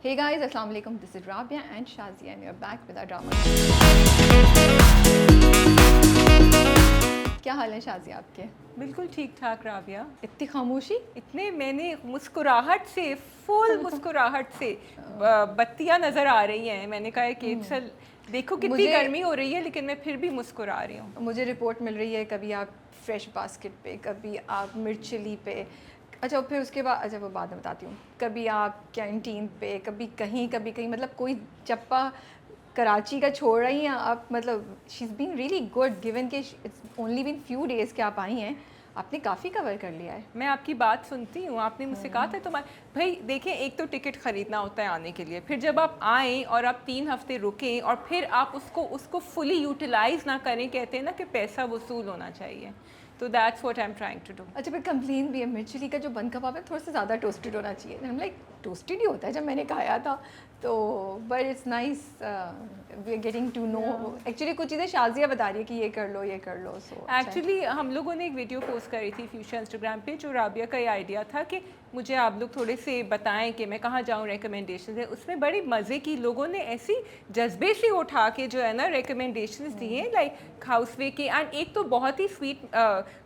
Hey guys, Assalamu alaikum. This is Rabia and Shazia and we are back with our drama. क्या हाल है शाजिया आपके? बिल्कुल ठीक ठाक राबिया। इतनी खामोशी? इतने मैंने मुस्कुराहट से फुल मुस्कुराहट से बत्तियां नज़र आ रही हैं। मैंने कहा कि चल देखो कितनी गर्मी हो रही है लेकिन मैं फिर भी मुस्कुरा रही हूँ। मुझे रिपोर्ट मिल रही है कभी आप फ्रेश बास्केट पे, कभी आप मिर्च चिली पे, अच्छा फिर उसके बाद अच्छा वो बाद में बताती हूँ, कभी आप कैंटीन पे, कभी कहीं मतलब कोई चप्पा कराची का छोड़ रही हैं आप, मतलब she is being really good given कि it's only been few days के आप आई हैं, आपने काफ़ी कवर कर लिया है। मैं आपकी बात सुनती हूँ, आपने मुझसे कहा था तुम्हारे भाई देखें, एक तो टिकट ख़रीदना होता है आने के लिए, फिर जब आप आएँ और आप 3 हफ्ते रुकें और फिर आप उसको फुली यूटिलाइज़ ना करें, कहते हैं ना कि पैसा वसूल होना चाहिए, तो that's what I am trying to do. अच्छा फिर कंप्लेन भी है मिर्च चिली का जो बन कबाब है थोड़ा सा ज़्यादा टोस्टेड होना चाहिए, हम लाइक टोस्टेड ही होता है जब मैंने खाया था, तो but it's nice we are getting to know. Actually कुछ चीज़ें शाजिया बता रही है कि ये कर लो सो एक्चुअली हम लोगों ने एक वीडियो पोस्ट करी थी फ्यूचर इंस्टाग्राम पे, जो राबिया का ये आइडिया था कि मुझे आप लोग थोड़े से बताएं कि मैं कहाँ जाऊँ, रिकमेंडेशन है। उसमें बड़ी मज़े की लोगों ने ऐसी जज्बे से उठा के जो है ना रिकमेंडेशन दिए लाइक हाउसवे के, एंड एक तो बहुत ही स्वीट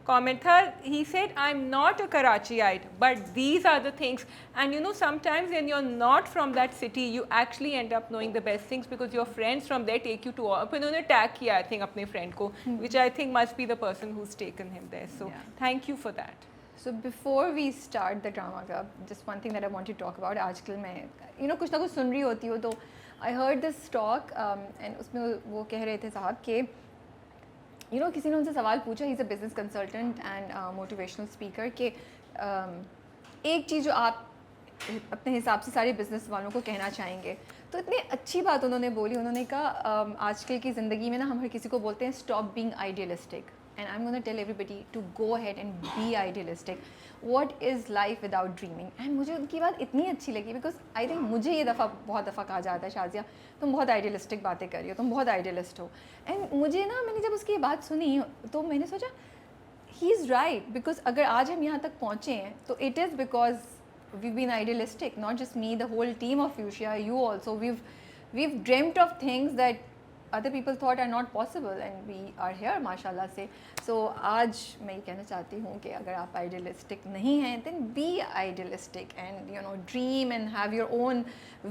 कमेंट था, he said I am not a Karachiite but these are the things, and you know sometimes when you are not from that city you actually end up knowing the best things because your friends from there take you to, उन्होंने tag किया I think अपने friend को, which I think must be the person who's taken him there, so thank you for that. So before we start the drama club, just one thing that I want to talk about, आजकल मैं कुछ ना कुछ सुन रही होती हूँ तो I heard this talk and उसमें वो कह रहे थे साहब कि किसी ने उनसे सवाल पूछा, he's a business consultant and motivational speaker, कि एक चीज़ जो आप अपने हिसाब से सारे बिजनेस वालों को कहना चाहेंगे, तो इतनी अच्छी बात उन्होंने बोली। उन्होंने कहा आजकल की ज़िंदगी में ना हम हर किसी को बोलते हैं stop being idealistic, and I'm going to tell everybody to go ahead and be idealistic. What is life without dreaming? And मुझे उनकी बात इतनी अच्छी लगी बिकॉज आई थिंक मुझे ये बहुत दफ़ा कहा जाता है शाजिया तुम बहुत आइडियलिस्टिक बातें कर रही हो, तुम बहुत आइडियलिस्ट हो, एंड मुझे ना मैंने जब उसकी ये बात सुनी तो मैंने सोचा ही इज़ राइट, बिकॉज अगर आज हम यहाँ तक पहुँचे हैं तो it is because we've been idealistic, not just me, the whole team of Fuchsia, you also, we've dreamt of things that other people thought are not possible and we are here माशाल्लाह से। so आज मैं ये कहना चाहती हूँ कि अगर आप idealistic नहीं हैं then be idealistic and dream and have your own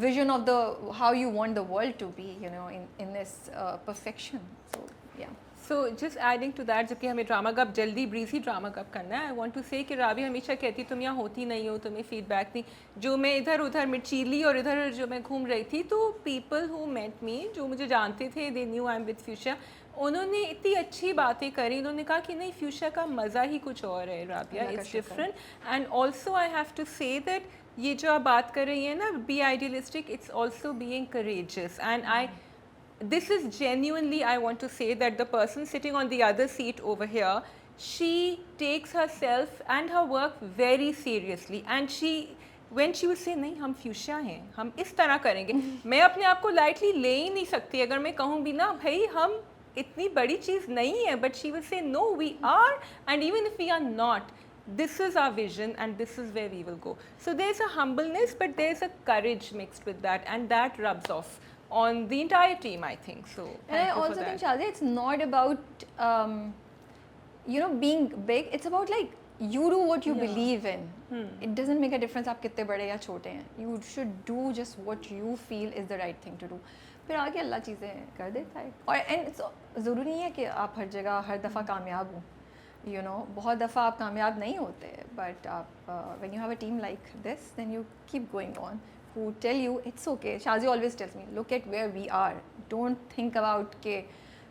vision of the how you want the world to be in this perfection, so yeah. So just adding to that, जबकि हमें ड्रामा कप जल्दी ब्रीजी drama कप करना है, आई want to से कि राबी हमेशा कहती तुम यहाँ होती नहीं हो, तुम्हें फीडबैक नहीं, जो मैं इधर उधर मिर्चीली और इधर जो मैं घूम रही थी तो पीपल हु मेट मी, जो मुझे जानते थे, they knew I am with future, उन्होंने इतनी अच्छी बातें करी, उन्होंने कहा कि नहीं फ्यूचर का मज़ा ही कुछ और है Rabia, it's different, and also I have to say that ये जो आप बात कर रही हैं ना be idealistic, it's also being courageous, and I this is genuinely, I want to say that the person sitting on the other seat over here, she takes herself and her work very seriously, and when she will say नहीं हम fuchsia हैं, हम इस तरह करेंगे, मैं अपने आप को लाइटली ले ही नहीं सकती, अगर मैं कहूँ भी ना भाई हम इतनी बड़ी चीज़ नहीं है, but she will say no we are, and even if we are not, this is our vision and this is where we will go. So there's a humbleness but there's a courage mixed with that, and that rubs off on the entire team, I think so. And I also think Shazia, it's not about being big, it's about like you do what you believe in. It doesn't make a difference आप कितने बड़े या छोटे हैं, you should do just what you feel is the right thing to do, फिर आगे अल्लाह चीज़ें कर देता है। और एंड ज़रूरी नहीं है कि आप हर जगह हर दफ़ा कामयाब हों, बहुत दफ़ा आप कामयाब नहीं होते, बट आप when you have a team like this then you keep going on, who tell you it's okay. Shazi always tells me, look at where we are, don't think about के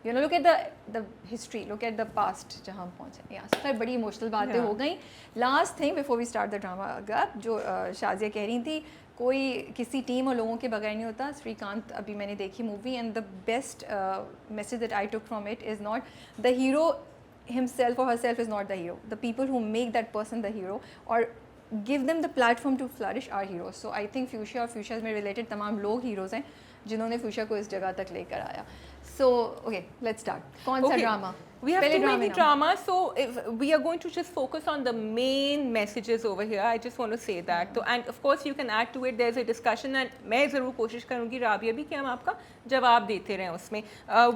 look at the history, look at the past जहाँ हम पहुँचे। यार फिर बड़ी emotional बातें हो गई। Last thing before we start the drama, अगर जो शाजिया कह रही थी कोई किसी टीम और लोगों के बगैर नहीं होता, श्रीकांत अभी मैंने देखी movie, and the best message that I took from it is not the hero himself or herself is not the hero, the people who make that person the hero or give them the platform to flourish are heroes. So I think Fuchsia और Fuchsia में related तमाम लोग heroes हैं जिन्होंने Fuchsia को इस जगह तक लेकर आया। So okay, let's start. कौन सा ड्रामा? We have पहले too many ड्रामे dramas, so if we are going to just focus on the main messages over here. I just want to say that. So, and of course you can add to it. There's a discussion, and मैं ज़रूर कोशिश करूँगी राबिया भी कि हम आपका जवाब देते रहें उसमें.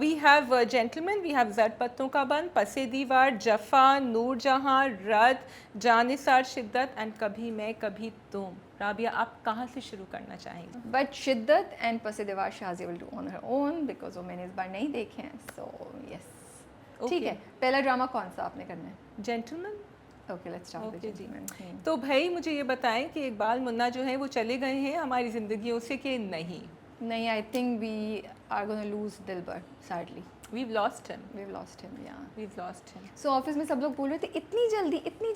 We have gentlemen, we have ज़ड पत्तों का बंद, पसे दीवार, जफ़ा, नूरजहाँ, रद, जानिसार, शिद्दत and कभी मैं कभी तुम. राबिया, आप कहाँ से शुरू करना चाहेंगे? बट शिद्दत एंड पसे दीवार Shazia will do on her own because वो मैंने इस बार नहीं देखे हैं, सो यस ठीक है. पहला ड्रामा कौन सा आपने करना है? Gentleman. Okay let's start with gentleman. तो भाई मुझे ये बताएं कि इकबाल मुन्ना जो है वो चले गए हैं हमारी ज़िंदगियों से कि नहीं? नहीं, I think we are gonna lose Dilbar sadly. We've lost him. We've lost him, yeah. We've lost him. So office में सब लोग बोल रहे थे इतनी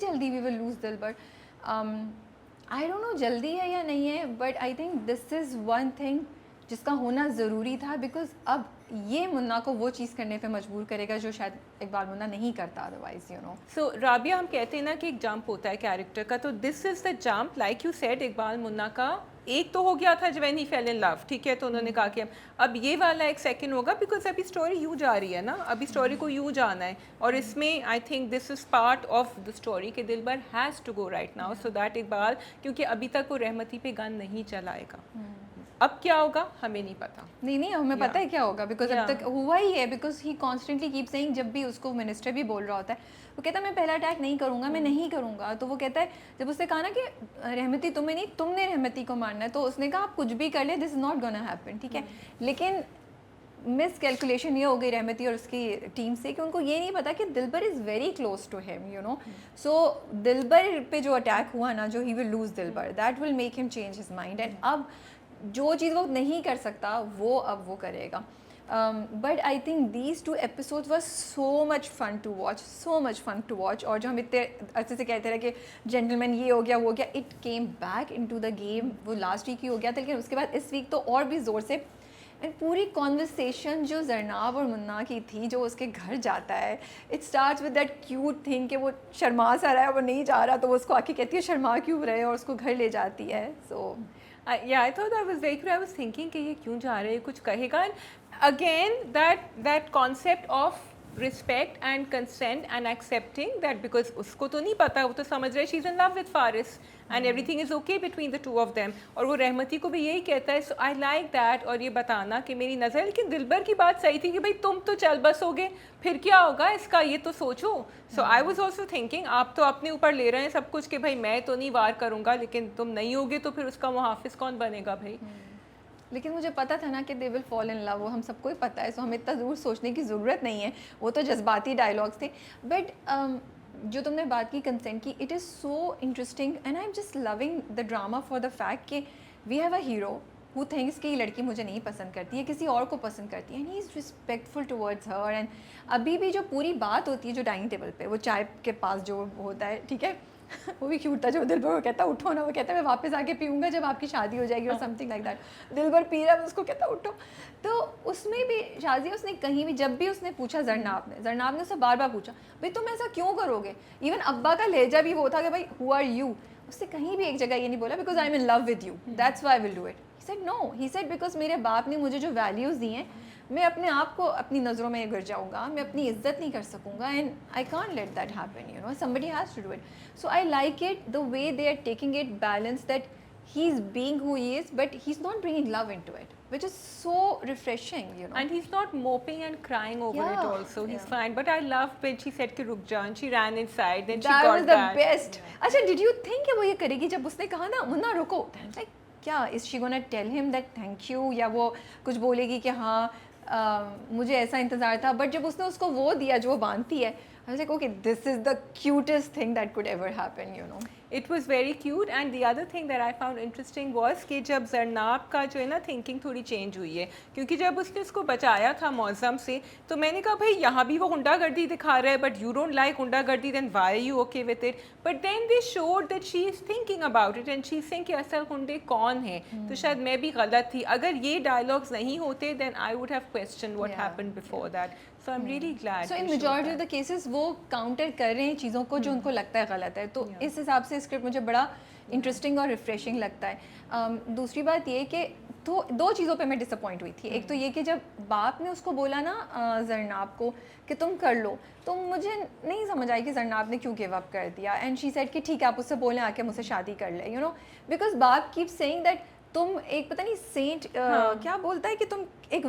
जल्दी we will lose Dilbar. I don't no जल्दी है या नहीं है, but I think this is one thing जिसका होना ज़रूरी था, बिकॉज अब ये मुन्ना को वो चीज़ करने पे मजबूर करेगा जो शायद इकबाल मुन्ना नहीं करता अदरवाइज, यू नो. सो राबिया, हम कहते हैं ना कि एक जंप होता है कैरेक्टर का, तो this is the jump like you said. Iqbal Munna का एक तो हो गया था when he fail in love, ठीक है, तो उन्होंने कहा कि अब ये वाला एक सेकंड होगा बिकॉज अभी स्टोरी यूँ जा रही है ना, अभी स्टोरी को यूँ जाना है. और इसमें I think this is part of the story कि Dilbar has to go right now so that Iqbal, क्योंकि अभी तक वो रहमती पे गन नहीं चलाएगा. अब क्या होगा हमें नहीं पता. नहीं हमें पता है क्या होगा, बिकॉज अब तक हुआ ही है. Because he constantly keep saying, जब भी उसको मिनिस्टर भी बोल रहा होता है वो कहता है मैं पहला अटैक नहीं करूँगा, मैं नहीं करूँगा. तो वो कहता है, जब उसने कहा ना कि रहमती तुम्हें नहीं, तुमने रहमती को मारना है, तो उसने कहा आप कुछ भी कर ले, this is not gonna happen, ठीक है. लेकिन मिस कैलकुलेशन ये हो गई रहमती और उसकी टीम से कि उनको ये नहीं पता कि Dilbar is very close to him, you know. So Dilbar पे जो अटैक हुआ ना, जो he will lose Dilbar, that will make him change his mind. And अब जो चीज़ वो नहीं कर सकता वो अब वो करेगा. But I think these 2 episodes was so much fun to watch. और जो हम इतने अच्छे से कहते रहे कि जेंटलमैन ये हो गया वो हो गया, it came back into the game. वो लास्ट वीक ही हो गया था, लेकिन उसके बाद इस वीक तो और भी ज़ोर से. एंड पूरी कॉन्वर्सेशन जो जरनाब और मुन्ना की थी, जो उसके घर जाता है, it starts with that cute thing कि वो शर्मा सा रहा है, वो नहीं जा रहा, तो वो उसको आके कहती है शर्मा क्यों रहे, और उसको घर ले जाती है. सो yeah, I thought that was very cool. I was thinking कि ये क्यों जा रहे हैं, कुछ कहेगा. And again that concept of respect and consent and accepting that, because उसको तो नहीं पता, वो तो समझ रहे she's in love with Faris and everything is okay between the two of them. और वो रहमती को भी यही कहता है. So I like that. और ये बताना कि मेरी नज़र, लेकिन दिलबर की बात सही थी कि भाई तुम तो चल बस हो गए, फिर क्या होगा इसका, ये तो सोचो. So I was also thinking, आप तो अपने ऊपर ले रहे हैं सब कुछ कि भाई मैं तो नहीं वार करूँगा, लेकिन तुम नहीं होगे तो फिर उसका मुहाफिज कौन बनेगा भाई. लेकिन मुझे पता था ना कि they will fall in love, वो हम सबको ही पता है. सो हमें इतना दूर सोचने की ज़रूरत नहीं है, वो तो जज्बाती डायलॉग्स थे. बट जो तुमने बात की कंसेंट की, it is so interesting and I am just loving the drama for the fact कि we have a hero who thinks कि ये लड़की मुझे नहीं पसंद करती है, किसी और को पसंद करती है, and he is respectful towards her. And अभी भी जो पूरी बात होती है जो डाइनिंग टेबल पे, वो चाय के पास जो होता है, ठीक है, वो भी क्यूट था. जो दिलबर को कहता उठो ना, वो कहता है मैं वापस आके पीऊँगा जब आपकी शादी हो जाएगी और something like that. Dilbar P रहा है, उसको कहता उठो. तो उसमें भी शाजिया, उसने कहीं भी जब भी उसने पूछा जरनाब ने उससे बार बार पूछा भाई तुम ऐसा क्यों करोगे. इवन अब्बा का लहजा भी वो था कि भाई हु आर यू. उसने कहीं भी एक जगह ये नहीं बोला because I am in love with you, that's why I will do it. He said no, he said because मेरे बाप ने मुझे जो वैल्यूज़ दी हैं, मैं अपने आप को अपनी नज़रों में गिर जाऊँगा, मैं अपनी इज्जत नहीं कर सकूँगा, and I can't let that happen, you know. Somebody has to do it. So I like it the way they are taking it balance, that he is being who he is, but he's not bringing love into it, which is so refreshing, you know. And he's not moping and crying over it also. He's fine. But I loved when she said कि रुक जा, and she ran inside, then she got that was the best. अच्छा, did you think कि वो ये करेगी? जब उसने कहा ना मुन्ना रुको, like क्या is she gonna tell him that thank you, या वो कुछ बोलेगी कि हाँ मुझे ऐसा इंतज़ार था. बट जब उसने उसको वो दिया जो वो बांधती है, I was like, okay, this is the cutest thing that could ever happen, you know. It was very cute. And the other thing that I found interesting was कि जब जरनाब का जो है ना थिंकिंग थोड़ी चेंज हुई है, क्योंकि जब उसने उसको बचाया था मौज़म से, तो मैंने कहा भाई यहाँ भी वो गुंडागर्दी दिखा रहा है, बट यू डोंट लाइक गुंडागर्दी, then why are you okay with it. But then they showed that she is thinking about it and she is thinking कि असल गुंडे कौन है. तो शायद मैं भी गलत थी. अगर ये डायलॉग्स नहीं होते, then I would have question what happened before that. So I'm really glad. So in majority of the cases वो काउंटर कर रहे हैं चीज़ों को जो उनको लगता है गलत है. तो इस हिसाब से स्क्रिप्ट मुझे बड़ा इंटरेस्टिंग और रिफ्रेशिंग लगता है. दूसरी बात ये कि तो दो चीज़ों पे मैं डिसअपॉइंट हुई थी। एक तो ये कि जब बाप ने उसको बोला ना जरनाब को कि तुम कर लो, तो मुझे नहीं समझ आई कि जरनाब ने क्यों गिव अप कर दिया। एंड शी सेड कि ठीक है आप उससे बोलें आके मुझसे शादी कर ले, यू नो, बिकॉज बाप कीप सेइंग दैट तुम एक पता नहीं सेंट क्या बोलता है कि तुम एक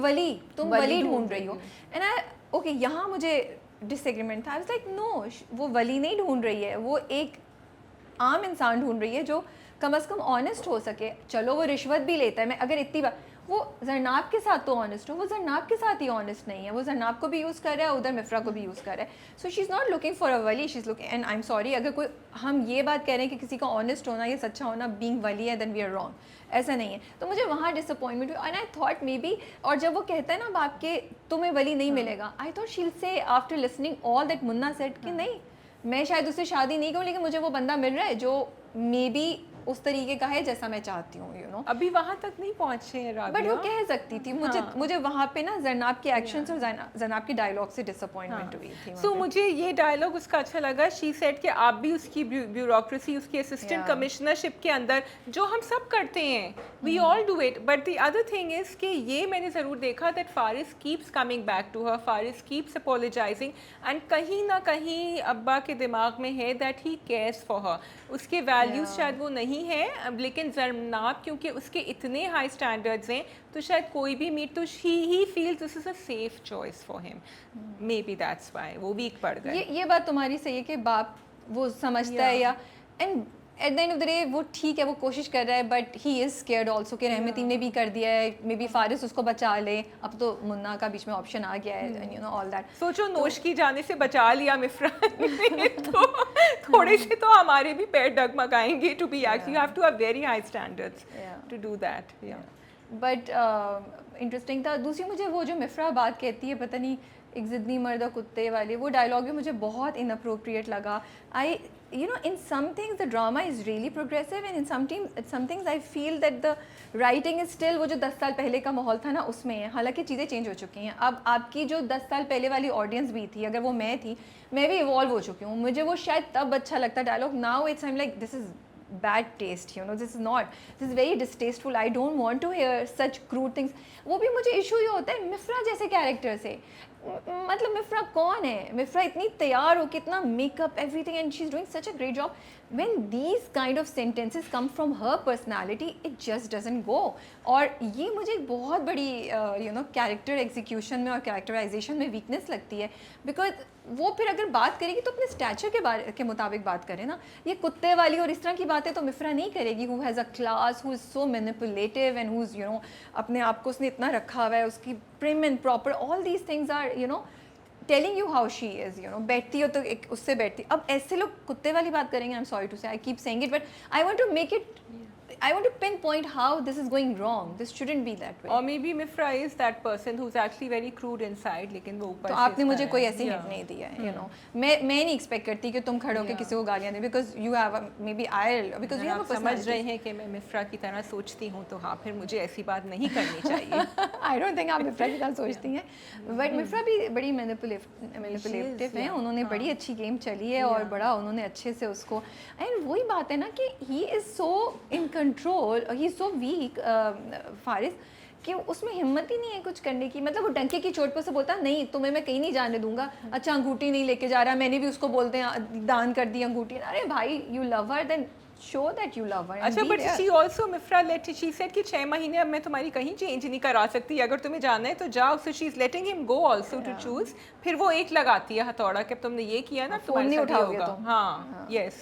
तुम वली ढूंढ रही हो। एंड आई ओके, यहाँ मुझे डिसएग्रीमेंट था। आई वाज लाइक नो, वो वली नहीं ढूंढ रही है, वो एक आम इंसान ढूंढ रही है जो कम से कम ऑनेस्ट हो सके। चलो वो रिश्वत भी लेता है, मैं अगर इतनी बार, वो जरनाब के साथ तो ऑनेस्ट हो, वो जरनाब के साथ ही ऑनेस्ट नहीं है। वो जरनाब को भी यूज़ कर रहा है, उधर मिफ्रा को भी यूज़ कर रहा है। So she is not looking for a Wali, she is looking, and I am sorry अगर कोई हम ये बात कह रहे हैं कि किसी का ऑनेस्ट होना या सच्चा होना बीइंग वली है, देन वी आर रॉन्ग, ऐसा नहीं है। तो मुझे वहाँ डिसअपॉइंटमेंट हुई and I thought may be, और जब वो कहता है ना बाप के तुम्हें वली नहीं मिलेगा, आई थॉट शी विल से after listening all that Munna said कि नहीं, मैं शायद उससे शादी नहीं करूँ, लेकिन मुझे वो बंदा मिल रहा है जो मे बी उस तरीके का है जैसा मैं चाहती हूँ, यू नो। अभी वहाँ तक नहीं पहुँचे हैं राबिया, बट वो कह सकती थी। मुझे वहाँ पे ना जरनाब के एक्शंस और जरनाब के डायलॉग से डिसअपॉइंटमेंट हुई थी। सो मुझे ये डायलॉग उसका अच्छा लगा। शी सेड कि आप भी उसकी ब्यूरोक्रेसी, उसकी असिस्टेंट कमिश्नरशिप के अंदर जो हम सब करते हैं, we all do it, but the other thing is कि ये मैंने ज़रूर देखा that Faris keeps coming back to her, Faris keeps apologising, and कहीं ना कहीं अब्बा के दिमाग में है that he cares for her. उसके वैल्यूज़ शायद वो नहीं है, लेकिन जरनाब क्योंकि उसके इतने हाई स्टैंडर्ड्स हैं तो शायद कोई भी मीट, तो he feels this is a safe choice for him, may be that's why वो वीक पड़ गए। ये बात तुम्हारी सही है कि बाप वो समझता है, या and at the end of the day वो ठीक है, वो कोशिश कर रहा है, but he is scared also कि रहमती ने भी कर दिया है, मे बी फारिस उसको बचा ले, अब तो मुन्ना का बीच में ऑप्शन आ गया है, and you know all that. सोचो नोश की जाने से बचा लिया मिफ्रा ने, तो थोड़े से तो हमारे भी पैर डगमगाएंगे to be act, you have to have very high standards to do that. But interesting था। दूसरी मुझे वो जो मिफ्रा बात कहती है पता नहीं एक ज़िद्दी मर्द कुत्ते वाली, वो डायलॉग भी मुझे बहुत इनअप्रोप्रिएट लगा। आई you know, in some things the drama is really progressive, and in some things I feel that the writing is still वो जो 10 साल पहले का माहौल था ना उसमें है। हालांकि चीज़ें चेंज हो चुकी हैं। अब आपकी जो 10 साल पहले वाली ऑडियंस भी थी, अगर वो मैं थी, मैं भी इवॉल्व हो चुकी हूँ। मुझे वो शायद तब अच्छा लगता dialogue, now it's I am like this is bad taste, you know, this is very distasteful, I don't want to hear such crude things. वो भी मुझे इशू ये होता है मिफ्रा जैसे कैरेक्टर से। मतलब मिफ्रा कौन है? मिफ्रा इतनी तैयार हो, कितना makeup everything, and she is doing such a great job. when these kind of sentences come from her personality, it just doesn't go. और ये मुझे बहुत बड़ी यू नो कैरेक्टर एग्जीक्यूशन में और कैरेक्टराइजेशन में वीकनेस लगती है, बिकॉज वो फिर अगर बात करेगी तो अपने स्टैचर के मुताबिक बात करे ना। ये कुत्ते वाली और इस तरह की बातें तो मिफ्रा नहीं करेगी, who has a class, who is so manipulative, and who is you know अपने आप को उसने इतना रखा हुआ है, उसकी prim and proper, all these things are you know telling you how she is, you know. बैठती हो तो एक उससे बैठती। अब ऐसे लोग कुत्ते वाली बात करेंगे, आई am sorry to say, I keep saying it, but I want to make it, I want to pinpoint how this is going wrong. This shouldn't be that way. Or maybe Mifra is that person who's actually very crude inside, लेकिन वो ऊपर तो आपने मुझे कोई ऐसी hint नहीं दिया है, you know. मैं नहीं एक्सपेक्ट करती कि तुम खड़े होकर किसी को गालियाँ दें, because you have maybe because you have a personality. समझ रहे हैं कि मैं मिफ्रा की तरह सोचती हूँ, तो हाँ फिर मुझे ऐसी बात नहीं करनी चाहिए। I don't think आप मिफ्रा की तरह सोचती हैं, but मिफ्रा भी बड़ी मैनिपुलेटिव हैं। उन्होंने बड़ी अच्छी गेम चली है और बड़ा उन्होंने अच्छे से उसको, एंड वही बात है ना कि he is so in control, he is so weak, Faris, कि उसमें हिम्मत ही नहीं है कुछ करने की। मतलब वो डंके की चोट पर से बोलता नहीं तुम्हें मैं कहीं नहीं जाने दूंगा, अच्छा अंगूठी नहीं लेके जा रहा, मैंने भी उसको बोलते हैं दान कर दी अंगूठी। अरे भाई you love her, then show that you love her. अच्छा but she also Mifra let, she said कि 6 महीने अब मैं तुम्हारी कहीं चेंज नहीं करा सकती, अगर तुम्हें जाना है तो जाओ। so she is letting him go also to choose. फिर वो एक लगाती है हथौड़ा कि अब तुमने ये किया ना फोन नहीं उठाओगे तुम। हाँ yes.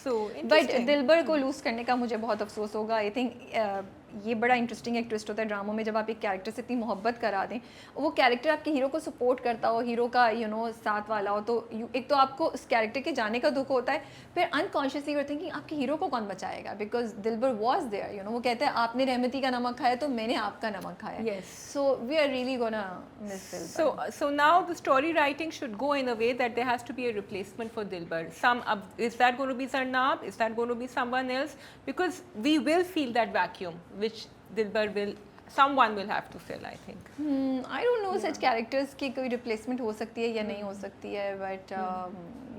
So बट दिलबर को लूज करने का मुझे बहुत अफसोस होगा। आई थिंक ये बड़ा इंटरेस्टिंग एक ट्विस्ट होता है ड्रामों में, जब आप एक कैरेक्टर से इतनी मोहब्बत करा दें, वो कैरेक्टर आपके हीरो को सपोर्ट करता हो, हीरो का यू नो साथ वाला हो, तो एक तो आपको उस कैरेक्टर के जाने का दुख होता है, फिर अनकॉन्शियसली यूर थिंकिंग आपके हीरो को कौन बचाएगा, because Dilbar was there, you know. वो कहते हैं आपने रहमती का नमक खाया तो मैंने आपका नमक खाया। Yes. So we are really gonna miss Dilbar. So now the story writing should go in a way that there has to be a replacement for Dilbar. Is that going to be Zarnab? Is that going to be someone else? Because we will feel that vacuum, which someone will have to fill, I think. I don't know such characters की कोई replacement हो सकती है या नहीं हो सकती है, but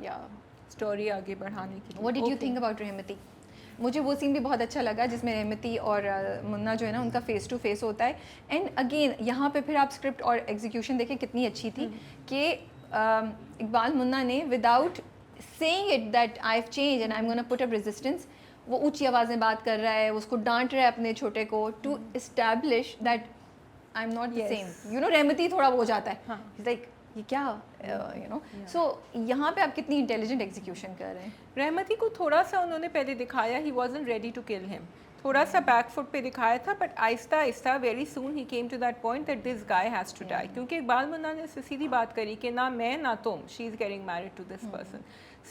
yeah. Story आगे बढ़ाने के लिए. What did you think about Rahmati? मुझे वो सीन भी बहुत अच्छा लगा जिसमें रहमती और मुन्ना जो है ना उनका फेस टू फेस होता है। एंड अगेन यहाँ पे फिर आप स्क्रिप्ट और एग्जीक्यूशन देखें कितनी अच्छी थी कि इकबाल मुन्ना ने without saying it that I have change and I am gonna put up resistance, वो ऊंची आवाज़ में बात कर रहा है, उसको डांट रहा है अपने छोटे को, to establish that I am not the same. You know Rahmati थोड़ा वो हो जाता है, लाइक ये क्या यू नो। सो यहाँ पे आप कितनी इंटेलिजेंट एग्जीक्यूशन कर रहे हैं। रहमती को थोड़ा सा उन्होंने पहले दिखाया, he wasn't ready to kill him, थोड़ा सा बैक फुट पे दिखाया था, बट आहिस्ता आहिस्ता very soon he came to that point that this guy has to die, क्योंकि इकबाल मुन्ना ने उससे सीधी बात करी कि ना मैं ना तुम, she is getting married to this person.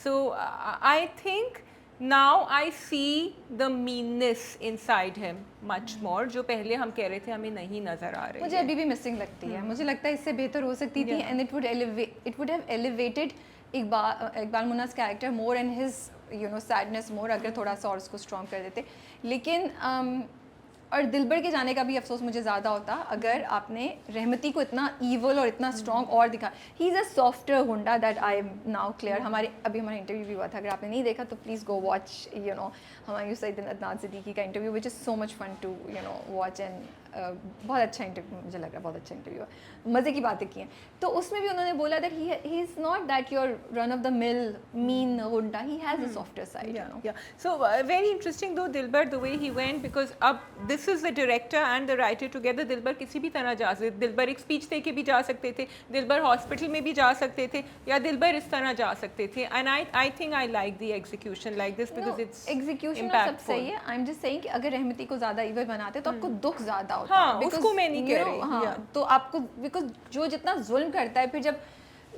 So I think now I see the meanness inside him much more, जो पहले हम कह रहे थे हमें नहीं नज़र आ रही मुझे अभी भी मिसिंग लगती है। मुझे लगता है इससे बेहतर हो सकती थी and it would have elevated Iqbal Munna's character more and his you know sadness more, अगर थोड़ा सा और उसको स्ट्रॉन्ग कर देते। लेकिन और दिलबर के जाने का भी अफसोस मुझे ज़्यादा होता अगर आपने रहमती को इतना ईवल और इतना स्ट्रॉन्ग और दिखा। He is a softer goonda that I am now clear. हमारा इंटरव्यू भी हुआ था, अगर आपने नहीं देखा तो please go watch you know Humayun Saeed Adnan Siddiqui का interview which is so much fun to you know watch. And बहुत अच्छा इंटरव्यू मुझे लग रहा है, बहुत अच्छा इंटरव्यू है, मज़े की बातें की हैं। तो उसमें भी उन्होंने बोला that he is not that your run of the mill mean goonda, he has a softer side. So very interesting though Dilbar the way he went, because अब this is the director and the writer together. दिलबर किसी भी तरह जा सकते, दिलबर एक speech दे के भी जा सकते थे, दिलबर हॉस्पिटल में भी जा सकते थे, या दिलबर इस तरह जा सकते थे। And I think I like the execution like this because it's execution सब सही है। आई एम जस्ट सेइंग कि अगर रहमती को ज़्यादा ईवल बनाते तो आपको दुख ज़्यादा होता। हाँ, उसको मैं नहीं कह रही। हाँ, तो आपको बिकॉज जो जितना जुल्म करता है, फिर जब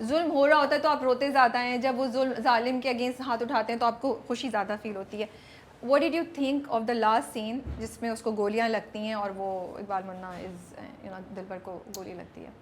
जुल्म हो रहा होता है तो आप रोते ज़्यादा हैं, जब वो जुल्म जालिम के अगेंस्ट हाथ उठाते हैं तो आपको खुशी ज़्यादा फील होती है। What did you think of the last scene जिसमें उसको गोलियां लगती हैं और वो Iqbal Munna is you know Dilbar को गोली लगती है?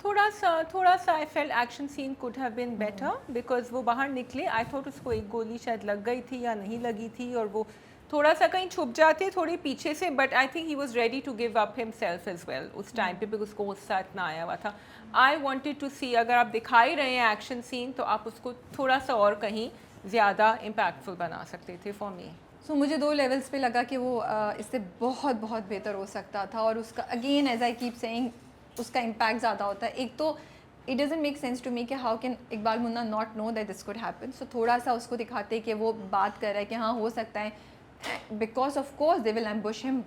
थोड़ा सा I felt action scene could have been better, because वो बाहर निकले, आई थॉट उसको एक गोली शायद लग गई थी या नहीं लगी थी, और वो थोड़ा सा कहीं छुप जाते थोड़ी पीछे से, but I think he was ready to give up himself as well उस टाइम पे, बिकॉज उसको गुस्सा इतना आया हुआ था। आई वॉन्टेड टू सी, अगर आप दिखा ही रहे हैं एक्शन सीन तो आप उसको थोड़ा सा और कहीं ज़्यादा इम्पैक्टफुल बना सकते थे फॉर मी। सो मुझे 2 लेवल्स पे लगा कि वो इससे बहुत बहुत बेहतर हो सकता था, और उसका again as I keep saying उसका इम्पैक्ट ज़्यादा होता है। एक तो it doesn't make sense to me कि how can Iqbal Munna not know that this could happen. So थोड़ा सा उसको दिखाते कि वो बात कर रहा है कि हाँ हो सकता है, because of course they will ambush him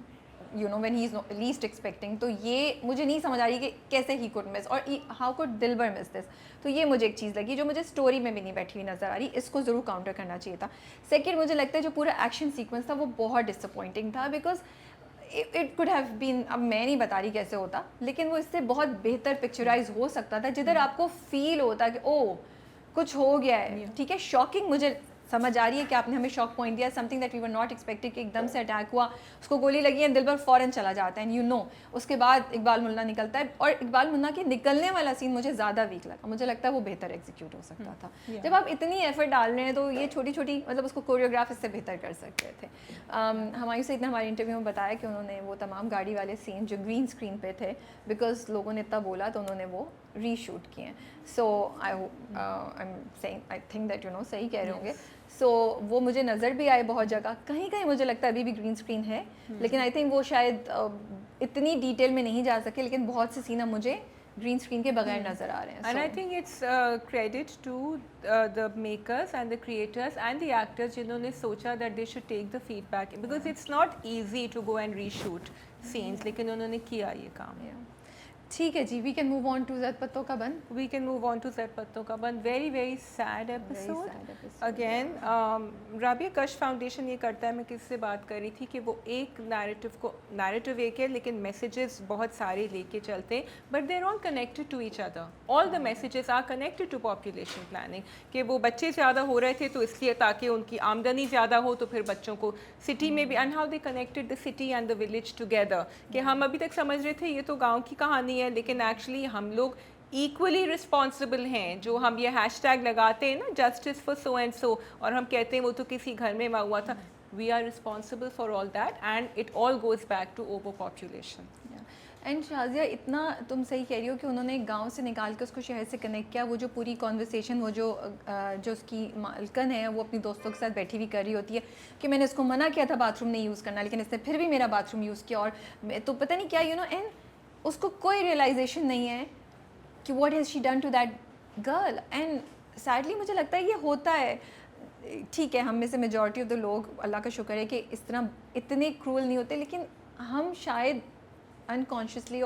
you know when he is least expecting. तो ये मुझे नहीं समझ आ रही कि कैसे ही कुड मिस और how could Dilbar miss this. तो ये मुझे एक चीज़ लगी जो मुझे स्टोरी में भी नहीं बैठी हुई नज़र आ रही, इसको ज़रूर काउंटर करना चाहिए था। सेकेंड, मुझे लगता है जो पूरा एक्शन सीक्वेंस था वो बहुत डिसअपॉइंटिंग था, because it could have been, अब मैं नहीं बता रही कैसे होता, लेकिन वो इससे बहुत बेहतर पिक्चराइज हो सकता था, जिधर आपको फील होता कि ओ कुछ हो गया है। ठीक है, शॉकिंग मुझे समझ आ रही है कि आपने हमें शॉक पॉइंट दिया, something that we were not expected कि एकदम से अटैक हुआ, उसको गोली लगी है, दिलबर फ़ौरन चला जाता है, एंड यू नो उसके बाद इकबाल मुन्ना निकलता है, और इकबाल मुन्ना के निकलने वाला सीन मुझे ज़्यादा वीक लगा। मुझे लगता है वो बेहतर एग्जीक्यूट हो सकता था। जब आप इतनी एफर्ट डाल रहे हैं तो ये छोटी छोटी मतलब उसको कोरियोग्राफ इससे बेहतर कर सकते थे। हमायूं सईद ने हमारे इंटरव्यू में बताया कि उन्होंने वो तमाम गाड़ी वाले सीन जो ग्रीन स्क्रीन पे थे, बिकॉज लोगों ने इतना बोला तो उन्होंने वो रीशूट किए हैं। So I am saying, I think that you know सही कह रहे होंगे। सो वो मुझे नज़र भी आए बहुत जगह, कहीं कहीं मुझे लगता है अभी भी ग्रीन स्क्रीन है, लेकिन आई थिंक वो शायद इतनी डिटेल में नहीं जा सके, लेकिन बहुत से सीन मुझे ग्रीन स्क्रीन के बगैर नज़र आ रहे हैं। And I think it's credit to the makers and the creators and the actors जिन्होंने सोचा that they should take the feedback, because it's not easy to go and reshoot scenes, लेकिन उन्होंने किया ये काम। ठीक है जी, we can move on to Zard Patton Ka Bunn. We can move on to Zard Patton Ka Bunn. Very very sad episode again. Rabia Kashf foundation ये करता है, मैं किससे बात कर रही थी कि वो एक नैरेटिव एक है, लेकिन मैसेजेस बहुत सारे लेके चलते हैं, but they are all connected to each other. All the messages are connected to population planning, कि वो बच्चे ज़्यादा हो रहे थे तो इसलिए ताकि उनकी आमदनी ज़्यादा हो, तो फिर बच्चों को सिटी में भी, and how they connected the city and the village together, कि हम अभी तक समझ रहे थे ये तो गाँव की कहानी है, लेकिन एक्चुअली हम लोग इक्वली रिस्पॉन्सिबल हैं। जो हम ये हैशटैग लगाते हैं ना, justice for so and so, और हम कहते हैं वो तो किसी घर में हुआ था, we are responsible for all that, and it all goes back to overpopulation. And Shazia, इतना तुम सही कह रही हो कि उन्होंने गांव से निकाल के उसको शहर से कनेक्ट किया। वो जो पूरी कॉन्वर्सेशन, वो जो उसकी मालकन है वो अपनी दोस्तों के साथ बैठी हुई कर रही होती है कि मैंने उसको मना किया था बाथरूम नहीं यूज़ करना, लेकिन इसने फिर भी मेरा बाथरूम यूज़ किया, और तो पता नहीं क्या, एंड उसको कोई रियलाइजेशन नहीं है कि what has she done to that girl. And sadly मुझे लगता है ये होता है। ठीक है, हम में से मेजॉरिटी ऑफ द लोग, अल्लाह का शुक्र है कि इस तरह इतने क्रूअल नहीं होते, लेकिन हम शायद अनकॉन्शियसली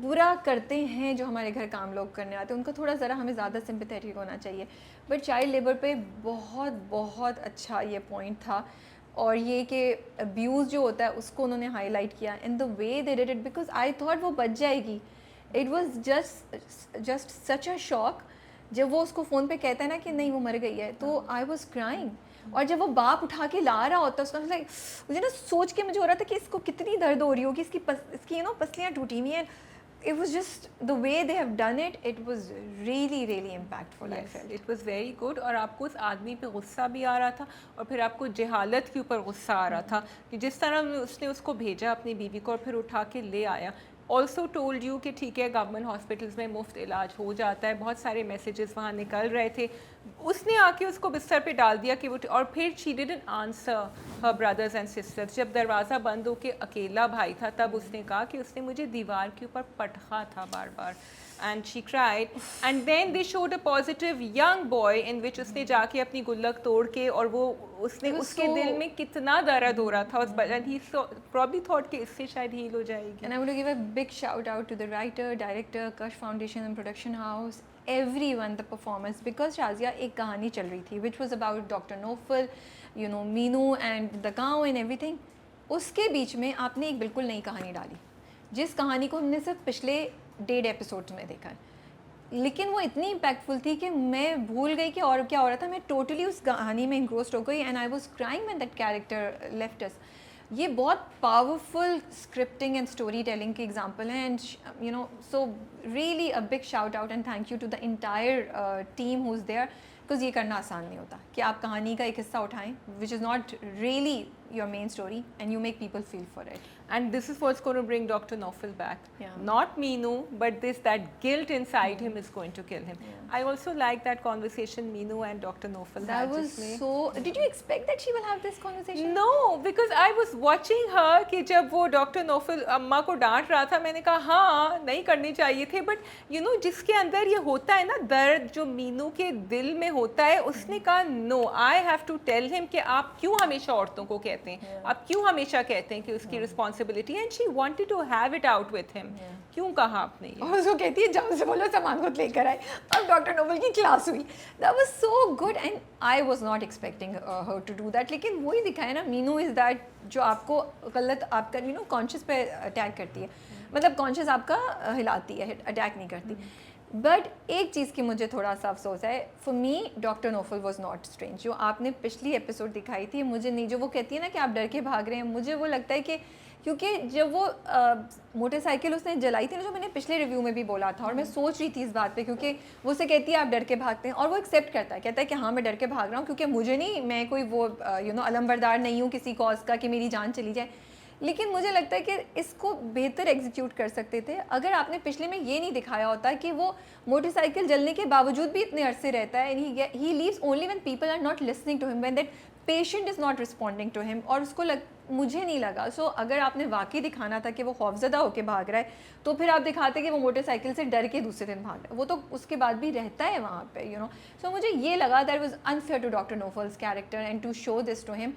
बुरा करते हैं जो हमारे घर काम लोग करने आते हैं। उनको थोड़ा ज़रा हमें ज़्यादा सिंपैथेटिक होना चाहिए। बट चाइल्ड लेबर पे बहुत बहुत अच्छा ये पॉइंट था, और ये कि अब्यूज़ जो होता है उसको उन्होंने हाईलाइट किया in the way they did it, because I thought वो बच जाएगी। It was just such a shock जब वो उसको फ़ोन पे कहता है ना कि नहीं वो मर गई है, तो आई वाज क्राइंग। और जब वो बाप उठा के ला रहा होता है उसका, लाइक मुझे ना सोच के मुझे हो रहा था कि इसको कितनी दर्द हो रही होगी, इसकी पसलियाँ टूटी हुई हैं। It was just the way they have done it. It was really impactful. Yes, I felt it was very good. और आपको उस आदमी पे गुस्सा भी आ रहा था, और फिर आपको जहालत के ऊपर गुस्सा आ रहा था कि जिस तरह उसने उसको भेजा अपनी बीवी को और फिर उठा के ले आया। ऑल्सो टोल्ड यू कि ठीक है गवर्नमेंट हॉस्पिटल्स में मुफ्त इलाज हो जाता है, बहुत सारे मैसेजेस वहाँ निकल रहे थे। उसने आके उसको बिस्तर पे डाल दिया कि वो, और फिर she didn't answer her brothers and sisters. जब दरवाज़ा बंद हो के अकेला भाई था तब उसने कहा कि उसने मुझे दीवार के ऊपर पटका था बार बार, and she cried, and then they showed a positive young boy in which उसने जाके अपनी गुल्लक तोड़ के, और वो उसने उसके दिल में कितना दर्द हो रहा था उस and he probably thought कि इससे शायद heal हो जाएगी। And I want to give a big shout out to the writer, director, Kash Foundation and production house, everyone, the performers, because Shazia एक कहानी चल रही थी which was about Dr. Nofal, Meenu and the गाँव and everything। उसके बीच में आपने एक बिल्कुल नई कहानी डाली, जिस कहानी को हमने सिर्फ पिछले 1.5 एपिसोड्स में देखा है, लेकिन वो इतनी इम्पैक्टफुल थी कि मैं भूल गई कि और क्या हो रहा था। मैं टोटली उस कहानी में इंग्रोस्ड हो गई, and I was crying when that character left us. ये बहुत powerful scripting and story telling के एग्जांपल हैं, and so really a big shout out and thank you to the entire team who is there, because ये करना आसान नहीं होता कि आप कहानी का एक हिस्सा उठाएं which is not really your main story, and you make people feel for it. And this is what's going to bring Dr. Nofal back. Yeah. Not Meenu, but that guilt inside him is going to kill him. Yeah. I also like that conversation Meenu and Dr. Nofal That had. was so. Did you expect that she will have this conversation? No, because I was watching her कि जब वो Dr. Nofal अम्मा को डांट रहा था, मैंने कहा हाँ नहीं करनी चाहिए थे, but जिसके अंदर ये होता है ना दर्द जो मीनू के दिल में होता है, उसने कहा no, I have to tell him कि आप क्यों हमेशा औरतों को कहते हैं, आप क्यों हमेशा कहते हैं कि उसकी responsibility, and she wanted to have it out with him. क्यों कहा आपने ये? और उसको कहती है जाओ से बोलो सामान खुद लेकर आए। अब डॉक्टर नोबल की क्लास हुई। That was so good and I was not expecting her to do that। लेकिन वही दिखाया ना, मीनू इज़ दैट जो आपको गलत आपका कॉन्शियस पे अटैक करती है, मतलब कॉन्शियस आपका हिलाती है, अटैक नहीं करती। बट एक चीज़ की मुझे थोड़ा सा अफसोस है, for me doctor Nofal was not strange. जो आपने पिछली एपिसोड दिखाई थी, मुझे नहीं, जो वो कहती है ना कि आप डर के भाग रहे हैं, मुझे वो लगता है कि क्योंकि जब वो मोटरसाइकिल उसने जलाई थी ना, जो मैंने पिछले रिव्यू में भी बोला था, और मैं सोच रही थी इस बात पे, क्योंकि वो उसे कहती है आप डर के भागते हैं, और वो एक्सेप्ट करता है, कहता है कि हाँ मैं डर के भाग रहा हूँ, क्योंकि मुझे नहीं, मैं कोई वो अलमबरदार नहीं हूँ किसी कॉज का कि मेरी जान चली जाए। लेकिन मुझे लगता है कि इसको बेहतर एग्जीक्यूट कर सकते थे अगर आपने पिछले में ये नहीं दिखाया होता कि वो मोटरसाइकिल जलने के बावजूद भी इतने अरसे रहता है, and he leaves only when people are not listening to him, when that patient is not responding to him, और उसको मुझे नहीं लगा। सो अगर आपने वाकई दिखाना था कि वो खौफजदा होकर भाग रहा है, तो फिर आप दिखाते कि वो मोटरसाइकिल से डर के दूसरे दिन भाग रहा है, वो तो उसके बाद भी रहता है वहाँ पे, सो मुझे ये लगा that was unfair to doctor Nofal's character and to show this to him,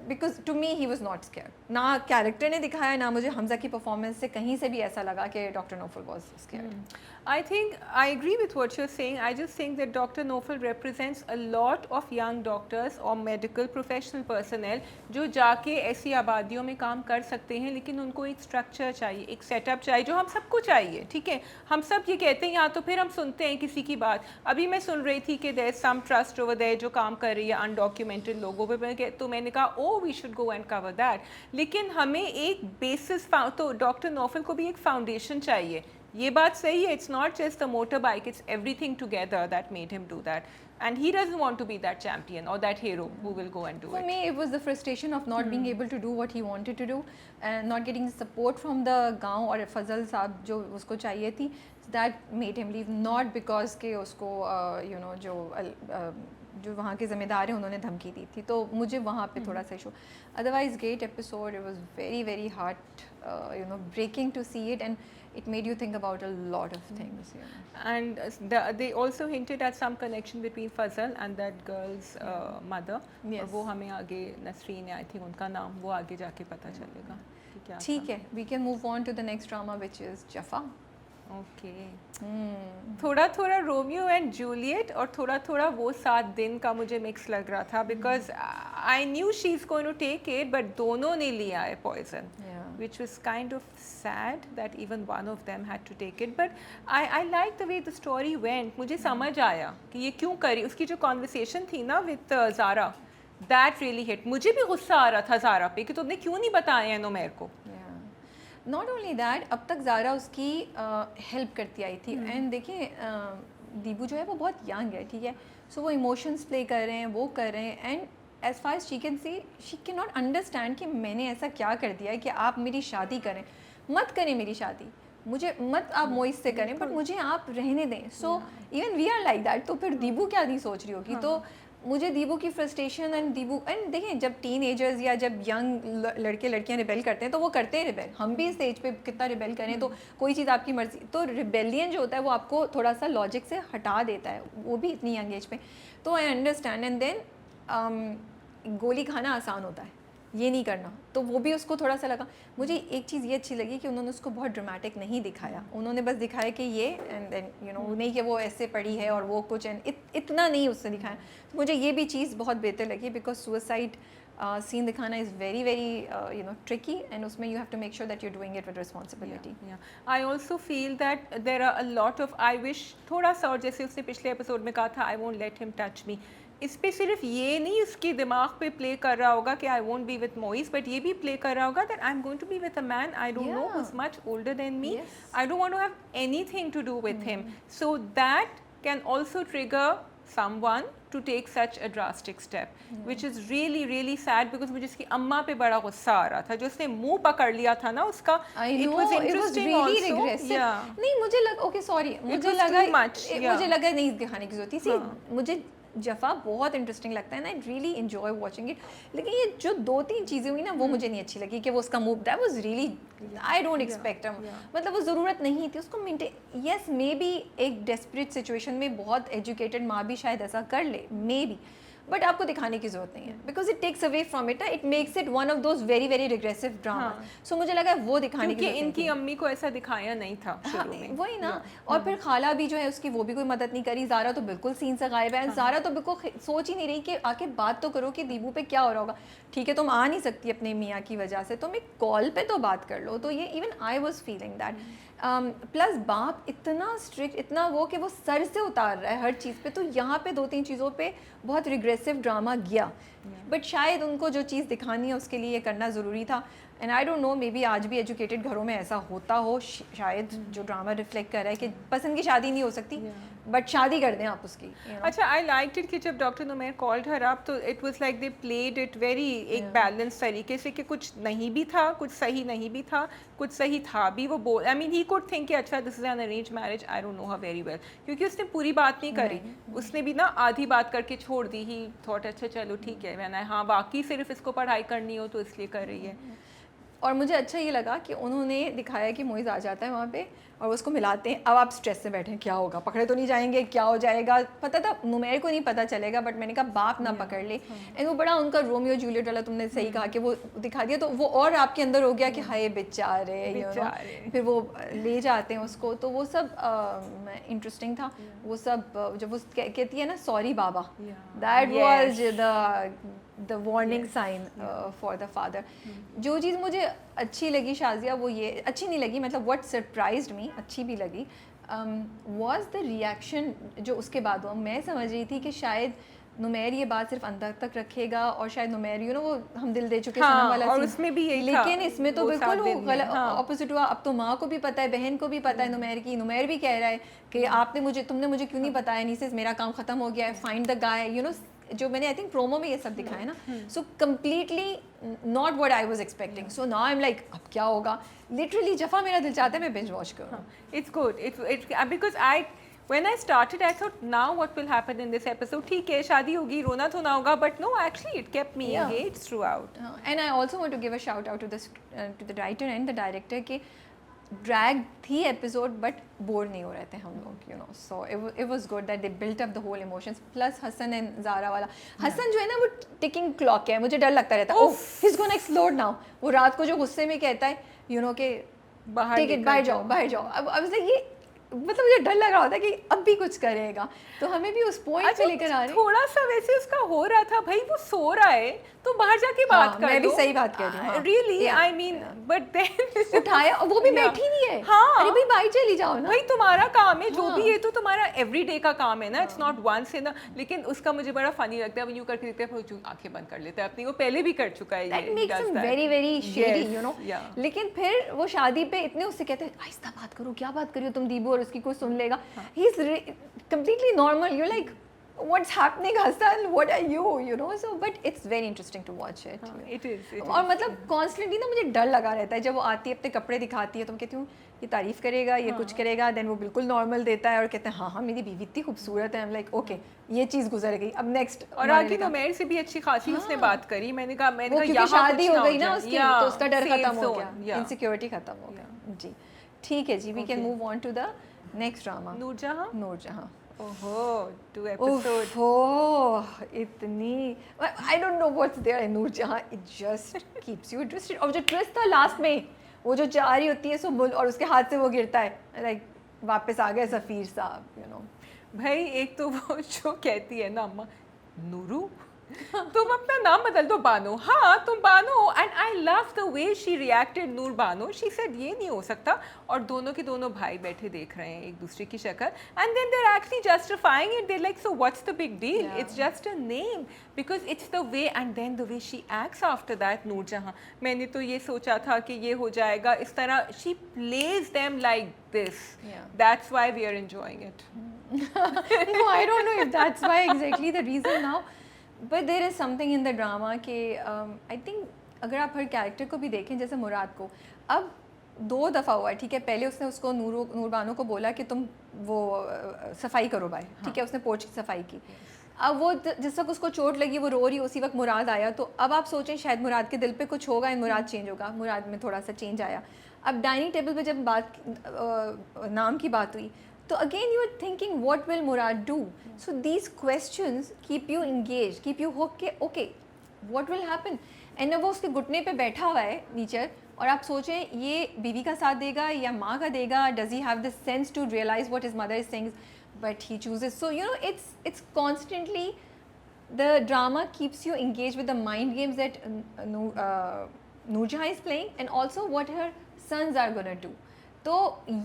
because to me he was not scared. ना कैरेक्टर ने दिखाया, ना मुझे हमजा की परफॉर्मेंस से कहीं से भी ऐसा लगा कि doctor Nofal was scared. I think I agree with what you're saying. I just think that Dr. Nofal represents a lot of young doctors or medical professional personnel जो जाके ऐसी आबादियों में काम कर सकते हैं, लेकिन उनको एक स्ट्रक्चर चाहिए, एक सेटअप चाहिए, जो हम सबको चाहिए। ठीक है, हम सब ये कहते हैं यहाँ, तो फिर हम सुनते हैं किसी की बात। अभी मैं सुन रही थी कि there some trust over there जो काम कर रही है अनडॉक्यूमेंटेड लोगों पे, तो मैंने कहा oh we should go and cover that. लेकिन हमें एक बेसिस, तो डॉक्टर नोफल को भी एक फाउंडेशन चाहिए। ये बात सही है, it's not just the motor bike, it's everything together that made him do that. and he doesn't want to be that champion or that hero who will go and do For it. me, it was the frustration of not being able to do what he wanted to do and not getting support from the गाँव और फजल साहब जो उसको चाहिए थी. That made him leave, not because के उसको you know जो वहाँ के ज़िम्मेदार हैं उन्होंने धमकी दी थी, तो मुझे वहाँ पे थोड़ा सा issue. Otherwise great episode. It was very very heart you know breaking to see it, and it made you think about a lot of things. And they also hinted at some connection between Fazal and that girl's mother. Yes. वो हमें आगे नसरीन है, I think उनका नाम, वो आगे जाके पता चलेगा कि क्या ठीक है, we can move on to the next drama, which is Jaffa. Okay. थोड़ा थोड़ा रोमियो एंड जूलियट और थोड़ा थोड़ा वो 7 दिन का मुझे मिक्स लग रहा था, because I knew she is going to take it, but दोनों ने लिया है poison, which was kind of sad that even one of them had to take it. But I like the way the story went. मुझे समझ आया कि ये क्यों करी. उसकी जो conversation थी ना with Zara, that really hit. मुझे भी गुस्सा आ रहा था ज़ारा पे कि तुमने क्यों नहीं बताया नुमैर को. नॉट ओनली दैट, अब तक ज़ारा उसकी हेल्प करती आई थी. एंड देखिए दीबू जो है वो बहुत यंग है, ठीक है, सो वो इमोशंस प्ले कर रहे हैं, वो कर रहे हैं, and as far as she can see, she can not understand कि मैंने ऐसा क्या कर दिया है कि आप मेरी शादी करें. मत करें मेरी शादी, मुझे मत आप मोइस से करें, बट मुझे आप रहने दें. So even we are like that. तो फिर दीबू क्या नहीं सोच रही होगी. तो मुझे दीबू की फ्रस्ट्रेशन एंड दीबू, एंड देखिए जब टीन एजर्स या जब यंग लड़के लड़कियां रिबेल करते हैं तो वो करते हैं रिबेल. हम भी इस एज पे कितना रिबेल करें, तो कोई चीज़ आपकी मर्जी. तो रिबेलियन जो होता है वो आपको थोड़ा सा लॉजिक से हटा देता है, वो भी इतनी यंग एज पे. तो आई अंडरस्टैंड. एंड देन गोली खाना आसान होता है, ये नहीं करना. तो वो भी उसको थोड़ा सा लगा. मुझे एक चीज़ ये अच्छी लगी कि उन्होंने उसको बहुत ड्रामेटिक नहीं दिखाया. उन्होंने बस दिखाया कि ये, एंड देन यू नो नहीं कि वो ऐसे पड़ी है और वो कुछ, एंड इतना नहीं उससे दिखाया. तो मुझे ये भी चीज़ बहुत बेहतर लगी, बिकॉज सुसाइड सीन दिखाना is very very you know tricky, and उसमें you have to make sure that you doing it with responsibility. I also feel that there are a lot of, I wish थोड़ा सा, और जैसे उसने पिछले episode में कहा था I won't let him touch me, इस पर सिर्फ ये नहीं उसके दिमाग पे प्ले कर रहा होगा कि I won't be with Moiz, but ये भी प्ले कर रहा होगा that I am going to be with a man I don't know who is much older than me. I don't want to have anything to do with him. So that can also trigger someone to take such a drastic step, which is really really sad, because मुझे इसकी अम्मा पे बड़ा गुस्सा आ रहा था जो उसने मुंह पकड़ लिया था ना उसका. it was interesting also. नहीं मुझे लगा, ओके सॉरी, मुझे लगा नहीं दिखाने की जरूरत थी. मुझे जफ़ा बहुत इंटरेस्टिंग लगता है ना, I really enjoy watching it. लेकिन ये जो 2-3 चीज़ें हुई ना वो मुझे नहीं अच्छी लगी. कि वो उसका move, that was really, I don't expect, मतलब वो ज़रूरत नहीं थी उसको मेंटेन. यस मे बी एक डेस्परेट सिचुएशन में बहुत एजुकेटेड माँ भी शायद ऐसा कर ले, मे बी, बट आपको दिखाने की जरूरत नहीं है, because it takes away from it, it makes it one of those very very regressive drama. So मुझे लगा वो दिखाने की, इनकी अम्मी को ऐसा दिखाया नहीं था शुरू में. वही ना. और फिर खाला भी जो है उसकी, वो भी कोई मदद नहीं करी. ज़ारा तो बिल्कुल सीन से गायब है. ज़ारा तो बिल्कुल सोच ही नहीं रही कि आके बात तो करो कि दीबू पे क्या हो रहा होगा. ठीक है तुम आ नहीं सकती अपने मियाँ की वजह से, तुम एक कॉल पे तो बात कर लो. तो ये even I was feeling that. Plus बाप इतना स्ट्रिक्ट, इतना वो कि वो सर से उतार रहा है हर चीज़ पे. तो यहाँ पे 2-3 चीज़ों पे बहुत रिग्रेसिव ड्रामा गया, बट शायद उनको जो चीज़ दिखानी है उसके लिए ये करना ज़रूरी था. And I don't no, may be आज भी एजुकेटेड घरों में ऐसा होता हो शायद, जो ड्रामा रिफ्लेक्ट कर रहा है कि पसंद की शादी नहीं हो सकती, बट शादी कर दें आप उसकी. अच्छा, आई लाइक्ड इट कि जब doctor Numair called her up तो it was like they played it very एक बैलेंस तरीके से, कि कुछ नहीं भी था, कुछ सही नहीं भी था, कुछ सही था भी. वो बोल, I mean he could think कि अच्छा this is an arrange marriage, I don't no her very well, क्योंकि उसने पूरी बात नहीं करी. उसने भी ना आधी बात करके छोड़ दी. ही थॉट अच्छा चलो ठीक है, मैंने हाँ बाकी सिर्फ इसको पढ़ाई करनी हो तो इसलिए कर रही है. और मुझे अच्छा ये लगा कि उन्होंने दिखाया कि मोइज़ आ जाता है वहाँ पे और उसको मिलाते हैं. अब आप स्ट्रेस से बैठे, क्या होगा, पकड़े तो नहीं जाएंगे, क्या हो जाएगा. पता था नुमैर को नहीं पता चलेगा, बट मैंने कहा बाप ना पकड़ ले. एंड वो बड़ा उनका रोमियो जूलियट वाला तुमने सही कहा कि वो दिखा दिया, तो वो और आपके अंदर हो गया कि हाय बेचारे, फिर वो ले जाते हैं उसको. तो वो सब इंटरेस्टिंग था. वो सब जब वो कहती है ना सॉरी बाबा, that was the warning sign for the father. जो चीज़ मुझे अच्छी लगी शाजिया, वो ये अच्छी नहीं लगी, मतलब व्हाट सरप्राइज्ड मी, अच्छी भी लगी, वाज द रिएक्शन जो उसके बाद हुआ. मैं समझ रही थी कि शायद नुमेर ये बात सिर्फ अंदर तक रखेगा और शायद नुमेर वो हम दिल दे चुके हाँ, सनम वाला और scene। उसमें भी यही था, लेकिन इसमें तो वो बिल्कुल साथ वो दिन में, गलत हाँ। ऑपोजिट हुआ। अब तो माँ को भी पता है, बहन को भी पता है नुमेर की, नुमेर भी कह रहा है कि तुमने मुझे क्यों नहीं बताया नीसिस, मेरा काम खत्म हो गया है, फाइंड द गाय, जो मैंने आई थिंक प्रोमो में ये सब दिखाया ना, so completely not what I was expecting. So now I am like अब क्या होगा, लिटरली जफा मेरा दिल चाहता है मैं बिंज वॉच करूँ। It's good. It's because when I started, I thought now what will happen in this episode? ठीक है, शादी होगी, रोना धोना होगा, but no, actually it kept me Yeah. engaged throughout. And I also want to give a shout out to the writer and the director कि drag थी episode but bore नहीं हो रहे थे हम लोग, so it was good that they built up the whole emotions, plus Hasan and Zaara वाला, हसन जो है ना वो ticking clock है, मुझे डर लगता रहता है, oh he's gonna explode now, वो रात को जो गुस्से में कहता है कि बाहर जाओ, अब ये मतलब मुझे डर लग रहा होता है कि अब भी कुछ करेगा, तो हमें भी उस पॉइंट पे लेकर आ रहे हैं। थोड़ा सा वैसे उसका हो रहा था, भाई वो सो रहा है तो बाहर जाके बात कर लो। मैं भी सही बात कर रही हूँ, really I mean, but then उठाया और वो भी बैठी नहीं है। हाँ, अरे भाई बाहर चली जाओ ना, भाई तुम्हारा काम है, जो भी है तो तुम्हारा एवरीडे का काम है ना, इट्स नॉट वंस इन। लेकिन उसका मुझे बड़ा फनी लगता है, वो यूं करके देखते हैं, आंखें बंद कर लेता है अपनी, वो पहले भी कर चुका है, that makes him very very shady, लेकिन फिर वो शादी पे इतने उससे कहते हैं आहिस्ता बात करो, क्या बात करियो तुम दीबू, और उसकी कोई सुन लेगा, he is completely normal, you're like what's happening Hassan, what are you, so but it's very interesting to watch it. It is. और मतलब कॉन्स्टेंटली ना मुझे डर लगा रहता है जब वो आती है अपने कपड़े दिखाती है, तो मैं कहती हूँ ये तारीफ करेगा, ये कुछ करेगा, देन वो बिल्कुल नॉर्मल देता है और कहते हैं हाँ मेरी बीवी इतनी खूबसूरत है, लाइक ओके ये चीज़ गुजर गई, अब नेक्स्ट। और आगे नुमेर से भी अच्छी खासी उसने बात करी, मैंने कहा क्योंकि शादी हो गई ना उसकी, तो उसका डर खत्म हो Yeah. गया, इनसिक्योरिटी खत्म हो गया जी। ठीक है जी, we can move on to the next drama, Noor Jahan. ओहो, 2 episodes. ओह इतनी, I don't know what's there in Noor Jahan, it just keeps you interested. और जो ट्विस्ट था लास्ट में, वो जो जा रही होती है सुम्बुल और उसके हाथ से वो गिरता है, लाइक वापस आ गए सफ़ीर साहब, भाई एक तो वो जो कहती है ना अम्मा, नूरू तुम अपना नाम बदल दो बानो, हाँ तुम Bano, and I love the way she reacted Noor Bano, she said ये नहीं हो सकता, और दोनों के दोनों भाई बैठे देख रहे हैं एक दूसरे की शक्ल, and then they are actually justifying it, they like so what's the big deal, it's just a name, because it's the way, and then the way she acts after that Noorjahan. मैंने तो ये सोचा था कि ये हो जाएगा इस तरह, she plays them like this, that's why we are enjoying it. No, I don't know if that's why exactly the reason now, but there is something in the drama कि I think अगर आप हर character को भी देखें, जैसे मुराद को अब 2 दफ़ा हुआ है, ठीक है, पहले उसने उसको नूरबानो को बोला कि तुम वो सफाई करो भाई, ठीक है, उसने पोर्च की सफाई की, अब वो जिस वक्त उसको चोट लगी वो रो रही, उसी वक्त मुराद आया, तो अब आप सोचें शायद मुराद के दिल पे कुछ होगा एंड मुराद चेंज होगा, मुराद में थोड़ा सा चेंज आया। अब डाइनिंग टेबल पे जब नाम की बात हुई, तो again you are thinking what will Murad do, so these questions keep you engage, keep you hook के okay what will happen, and वो उसके घुटने पे बैठा हुआ है नीचे, और आप सोचें ये बीवी का साथ देगा या माँ का देगा, does he have the sense to realise what his mother is saying, but he chooses, so it's constantly, the drama keeps you engaged with the mind games that Noorjahan is playing, and also what her sons are gonna do, तो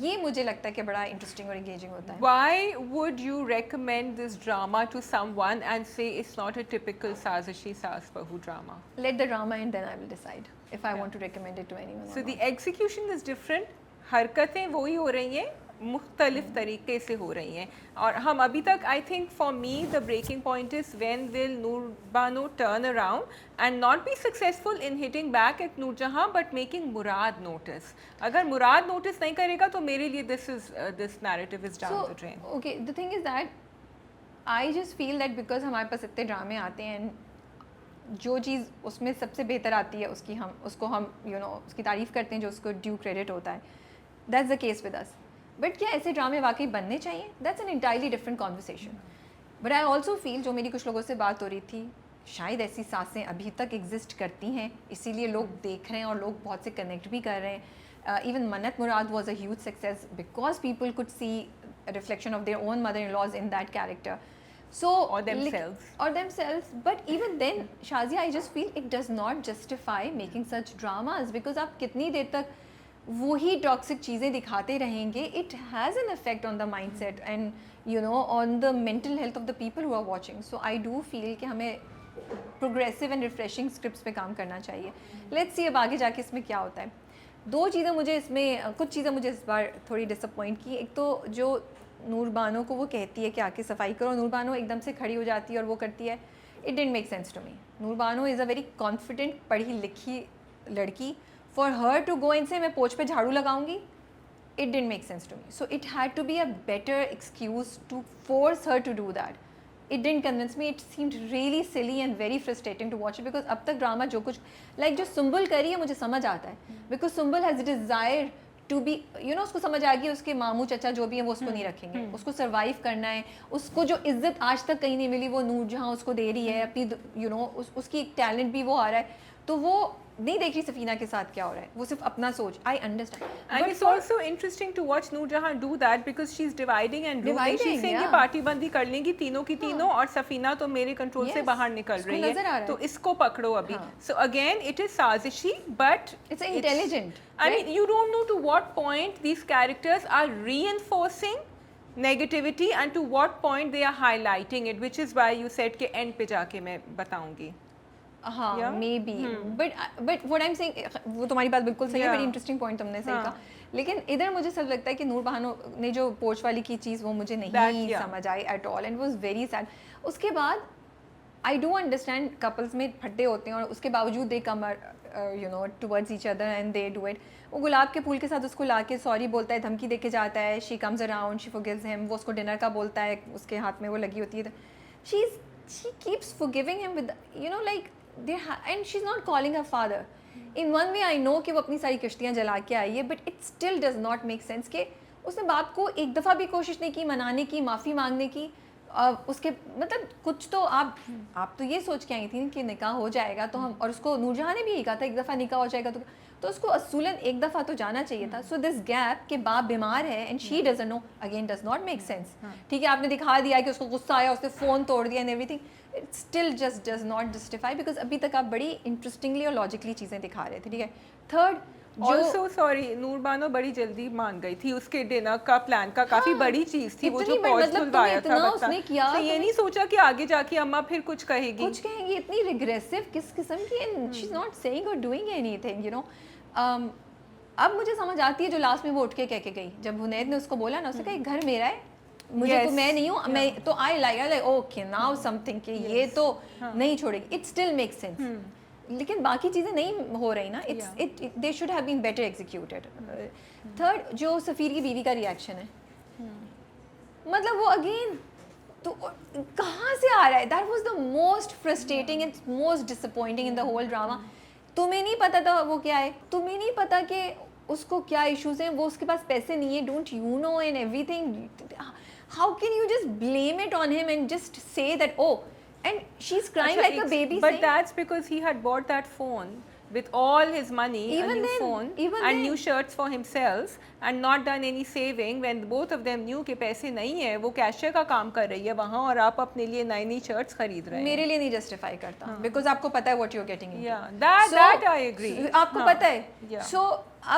ये मुझे लगता है कि बड़ा interesting और engaging होता है। Why would you recommend this drama to someone and say it's not a typical Sazishi Saas Bahu drama? Let the drama end, then I will decide if I want to recommend it to anyone. So the execution is different, हरकतें वही हो रही हैं, मुख्तलिफ तरीके से हो रही हैं, और हम अभी तक, I think for me the breaking point is when will Noorbano turn around and not be successful in hitting back at Noorjahan but making Murad notice. अगर मुराद नोटिस नहीं करेगा तो मेरे लिए this narrative is down the drain. Okay, the thing is that I just feel that because हमारे पास इतने ड्रामे आते हैं, जो चीज़ उसमें सबसे बेहतर आती है उसको हम उसकी तारीफ़ करते हैं, जो उसको ड्यू क्रेडिट होता है, that's the case with us. But क्या ऐसे ड्रामे वाकई बनने चाहिए? That's an entirely different conversation. But I also feel, जो मेरी कुछ लोगों से बात हो रही थी, शायद ऐसी सासें अभी तक एग्जिस्ट करती हैं, इसीलिए लोग देख रहे हैं और लोग बहुत से कनेक्ट भी कर रहे हैं। Even Mannat Murad was a huge success because people could see a reflection of their own mother-in-laws in that character, so or themselves, but even then Shazia, I just feel it does not justify making such dramas, because आप कितनी देर तक वही toxic चीज़ें दिखाते रहेंगे, it has an effect on the mind set and you know on the mental health of the people who are watching. So I do feel कि हमें progressive and refreshing scripts पे काम करना चाहिए. लेट्स सी अब आगे जाके इसमें क्या होता है. दो चीज़ें मुझे इसमें, कुछ चीज़ें मुझे इस बार थोड़ी डिसअपॉइंट की. एक तो जो नूर बानो को वो कहती है कि आके सफाई करो, नूर बानो एकदम से खड़ी हो जाती है और वो करती है. It didn't make sense to me. Noor Bano is a very confident पढ़ी लिखी लड़की. फॉर हर टू गो इन से मैं पोछ पे झाड़ू लगाऊंगी, it didn't make sense to me. So it had to be a better excuse to force her to do that. It didn't convince me. It seemed really silly and very frustrating to watch it because अब तक drama जो कुछ like जो सुम्बुल करी है मुझे समझ आता है because Sumbul has a desire to be, you know, उसको समझ आ गई उसके मामू चचा जो भी हैं वो उसको नहीं रखेंगे, उसको सर्वाइव करना है. उसको जो इज्जत आज तक कहीं नहीं मिली वो नूरजहां उसको दे रही है अपनी, you know, उसकी एक टैलेंट भी वो आ रहा है. तो वो नहीं देख रही सफीना के साथ क्या हो रहा है, वो सिर्फ अपना सोच. I understand. And it's also interesting to watch Noorjahan do that because she's dividing and ruling. She's saying कि पार्टी बंदी कर लेंगी तीनों की तीनों और सफीना तो मेरे कंट्रोल से बाहर निकल रही है, तो इसको पकड़ो अभी. So again it is साजिशी, but it's intelligent. I mean you don't know to what point these characters are reinforcing negativity and to what point they are highlighting it, which is why you said कि end पे जाके मैं बताऊंगी. हाँ may be, but what I am saying, वो तुम्हारी बात बिल्कुल सही है. वेरी इंटरेस्टिंग पॉइंट तुमने सही कहा. लेकिन इधर मुझे सब लगता है कि नूर बहानो ने जो पोर्च वाली की चीज़ वो मुझे नहीं समझ आई at all and was very sad. उसके बाद आई डू अंडरस्टैंड कपल्स में फट्टे होते हैं और उसके बावजूद they come you know towards each other and they do it. वो गुलाब के फूल के साथ उसको लाके सॉरी बोलता है, धमकी दे के जाता है. She comes around, she forgives him. वो उसको डिनर का बोलता है, उसके हाथ में वो लगी होती है. She keeps forgiving him with, you know, like and she's not calling her father. In one way I know कि वो अपनी सारी कश्तियाँ जला के आई है, but it still does not make sense कि उसने बाप को एक दफ़ा भी कोशिश नहीं की मनाने की, माफ़ी मांगने की. उसके मतलब कुछ तो आप तो ये सोच के आई थी कि निकाह हो जाएगा तो हम, और उसको नूरजहां ने भी यही कहा था एक दफ़ा निकाह हो जाएगा तो उसको असूलन एक दफ़ा तो जाना चाहिए था. सो दिस गैप कि बाप बीमार है and she doesn't know, again does not make sense. ठीक है, आपने दिखा दिया कि उसको गुस्सा आया, उसने फ़ोन तोड़ दिया and everything. It still just does not justify because अभी तक आप बड़ी इंटरेस्टिंगली और लॉजिकली चीज़ें दिखा रहे थे. ठीक है. थर्ड, Also sorry, नूर बानो बड़ी जल्दी मान गई थी. उसके डिनर का प्लान का काफी बड़ी चीज थी वो जो पॉज खुलवाया था. उसने किया तो ये नहीं सोचा कि आगे जाके अम्मा फिर कुछ कहेगी. इतनी रिग्रेसिव किस किस्म की, and she is not saying और डूइंग एनीथिंग, यू नो. अब मुझे समझ आती है जो लास्ट में वो उठ के कह के गई जब हुनैद ने उसको बोला ना, उसने कहा घर मेरा है, मुझे तो मैं नहीं हूँ, मैं तो I like okay now something कि ये तो नहीं छोड़ेगी. It still makes sense. लेकिन बाकी चीज़ें नहीं हो रही ना. It's they should have been better executed. Third, जो सफ़ीर की बीवी का रिएक्शन है, मतलब वो अगेन तो कहाँ से आ रहा है. That was the most frustrating and most disappointing in the whole drama. तुम्हें नहीं पता था वो क्या है, तुम्हें नहीं पता कि उसको क्या इश्यूज हैं, वो उसके पास पैसे नहीं है, don't you know and everything. How can you just blame it on him and just say that oh, and she's crying like a baby. But that's because he had bought that phone with all his money, a new phone and new shirts for himself and not done any saving when both of them knew कि पैसे नहीं है. वो cashier का काम कर रही है वहाँ और आप अपने लिए नई नई शर्ट्स खरीद रहे हैं. मेरे लिए नहीं जस्टिफाई करता बिकॉज आपको पता है what you're getting into. Yeah, that I agree. आपको पता है. So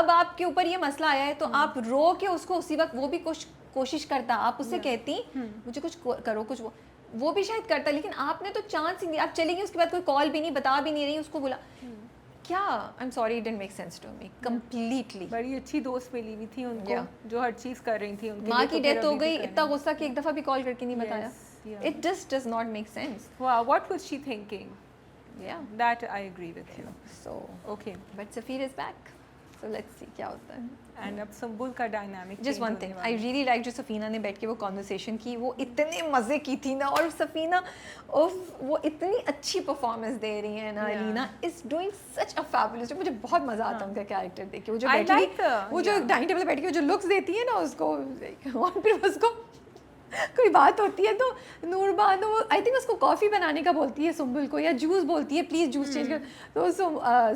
अब आपके ऊपर ये मसला आया है तो आप रो के उसको उसी वक्त, वो भी कोशिश करता, आप उससे कहती मुझे कुछ करो, कुछ वो भी शायद करता, लेकिन आपने तो चांस ही नहीं. आप चली गई, उसके बाद कोई कॉल भी नहीं, बता भी नहीं रही, उसको बोला क्या. I am sorry, it didn't make sense to me completely. बड़ी अच्छी दोस्त मिली हुई थी उनको जो हर चीज कर रही थी. उनकी माँ की डेथ हो गई, इतना गुस्सा कि एक दफा भी कॉल करके नहीं बताया. It just does not make sense. What was she thinking. Yeah, that I agree with you. So okay, but Safir is back, so let's see क्या होता है. And अब सुम्बुल का dynamic just one thing I really like जो सफीना ने बैठ के वो कॉन्वर्सेशन की, वो इतने मज़े की थी ना. और सफीना वो इतनी अच्छी परफॉर्मेंस दे रही है ना. Alina is doing such a fabulous. मुझे बहुत मज़ा आता है उनका कैरेक्टर देख के. वो जो बैठी वो जो डाइनिंग टेबल पे बैठ के जो लुक्स देती है ना उसको, और फिर उसको कोई बात होती है तो नूर बानो आई थिंक उसको कॉफ़ी बनाने का बोलती है सुम्बुल को, या जूस बोलती है, प्लीज़ जूस चेंज कर. तो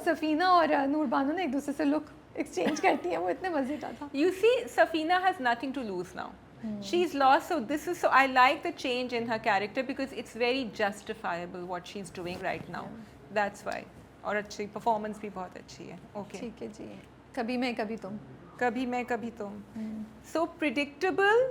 सफीना और नूर बानो ने एक दूसरे से लुक एक्सचेंज करती है. वो इतने मजे का था. You see, Safina has nothing to lose now. She's lost, so this is so I like the change in her character because it's very justifiable what she's doing right now. That's why. और अच्छी performance भी बहुत अच्छी है. Okay. ठीक है जी. कभी मैं कभी तुम. कभी मैं कभी तुम. So predictable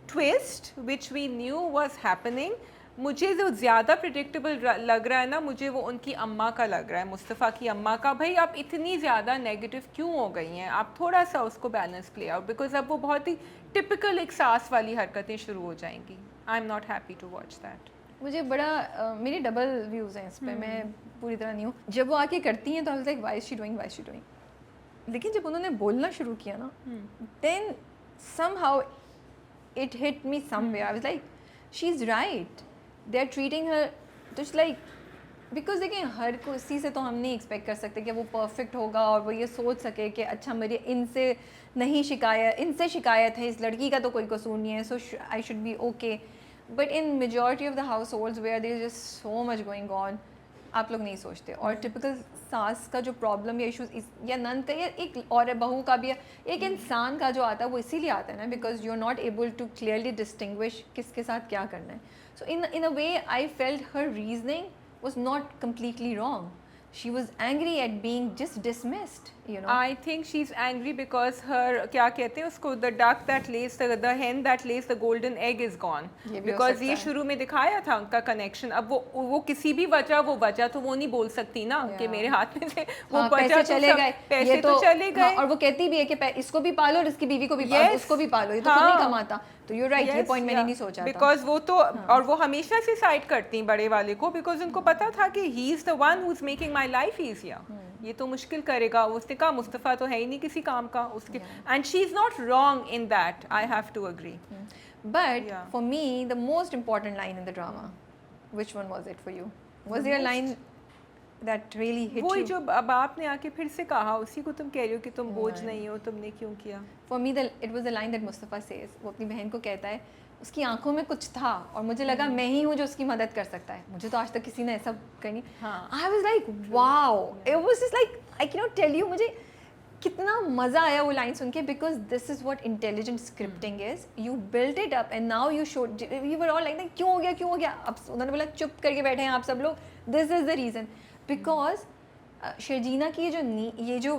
twist which we knew was happening. मुझे जो ज़्यादा प्रिडिक्टेबल लग रहा है ना, मुझे वो उनकी अम्मा का लग रहा है, मुस्तफ़ा की अम्मा का. भाई आप इतनी ज़्यादा नेगेटिव क्यों हो गई हैं? आप थोड़ा सा उसको बैलेंस प्ले आउट, बिकॉज अब वो बहुत ही टिपिकल एक सास वाली हरकतें शुरू हो जाएंगी. I am not happy to watch that. मुझे बड़ा मेरी डबल व्यूज़ हैं इस पे. मैं पूरी तरह नहीं हूँ. जब वो आके करती हैं तो I was like why is she doing. लेकिन जब उन्होंने बोलना शुरू किया ना, then somehow it hit me somewhere. I was like she is right. They are treating her just like, because देखिए हर किसी से तो हम नहीं एक्सपेक्ट कर सकते कि वो परफेक्ट होगा और वो ये सोच सके कि अच्छा मेरी इनसे शिकायत है, इस लड़की का तो कोई कसूर नहीं है, so I should be okay. But in majority of the households where there is just so much going on, आप लोग नहीं सोचते. और टिपिकल सास का जो प्रॉब्लम या इशूज़ या नन का या एक और बहू का भी, एक इंसान का जो आता है वो इसीलिए आता है ना, because you are not able to clearly distinguish किसके साथ क्या करना है. So in a way I felt her reasoning was not completely wrong. She was angry at being just dismissed, you know. I think she's angry because her क्या कहते हैं उसको, the duck that lays the hen that lays the golden egg is gone. Because ये शुरू में दिखाया था उनका कनेक्शन. अब वो किसी भी वजह तो वो नहीं बोल सकती ना कि मेरे हाथ में से वो पैसे चले गए, पैसे तो चले गए. और वो कहती भी है कि इसको भी पालो और इसकी बीवी को भी पालो, उसको भी पालो, ये तो खुद नहीं कमाता. तो यू राइट, ये पॉइंट मैंने नहीं सोचा था. बिकॉज वो तो और वो हमेशा से साइड करती हैं बड़े वाले को, बिकॉज उनको पता था कि ही is the one who is making my life easier. ये तो मुश्किल करेगा. उसने कहा मुस्तफ़ा तो है ही नहीं किसी काम का उसके, and she is not wrong in that. I have to agree. But for me the most important line in the drama, which one was it for you? Was there a line that really hit वो you? जो अब आपने आके फिर से कहा, उसी को तुम कह रही हो कि तुम बोझ नहीं हो, तुमने क्यों किया? For me it was the line that Mustafa says. वो अपनी बहन को कहता है, उसकी आंखों में कुछ था और मुझे लगा मैं ही हूँ जो उसकी मदद कर सकता है. मुझे तो आज तक किसी ने ऐसा करनी. I was like wow, it was just like I cannot tell you मुझे कितना मज़ा आया वो लाइन सुन के, because this is what intelligent scripting is. You built it up and now you showed, you were all like क्यों हो गया. अब उन्होंने बोला चुप करके बैठे हैं आप सब लोग. This is the reason. Because Sharjeena की ये जो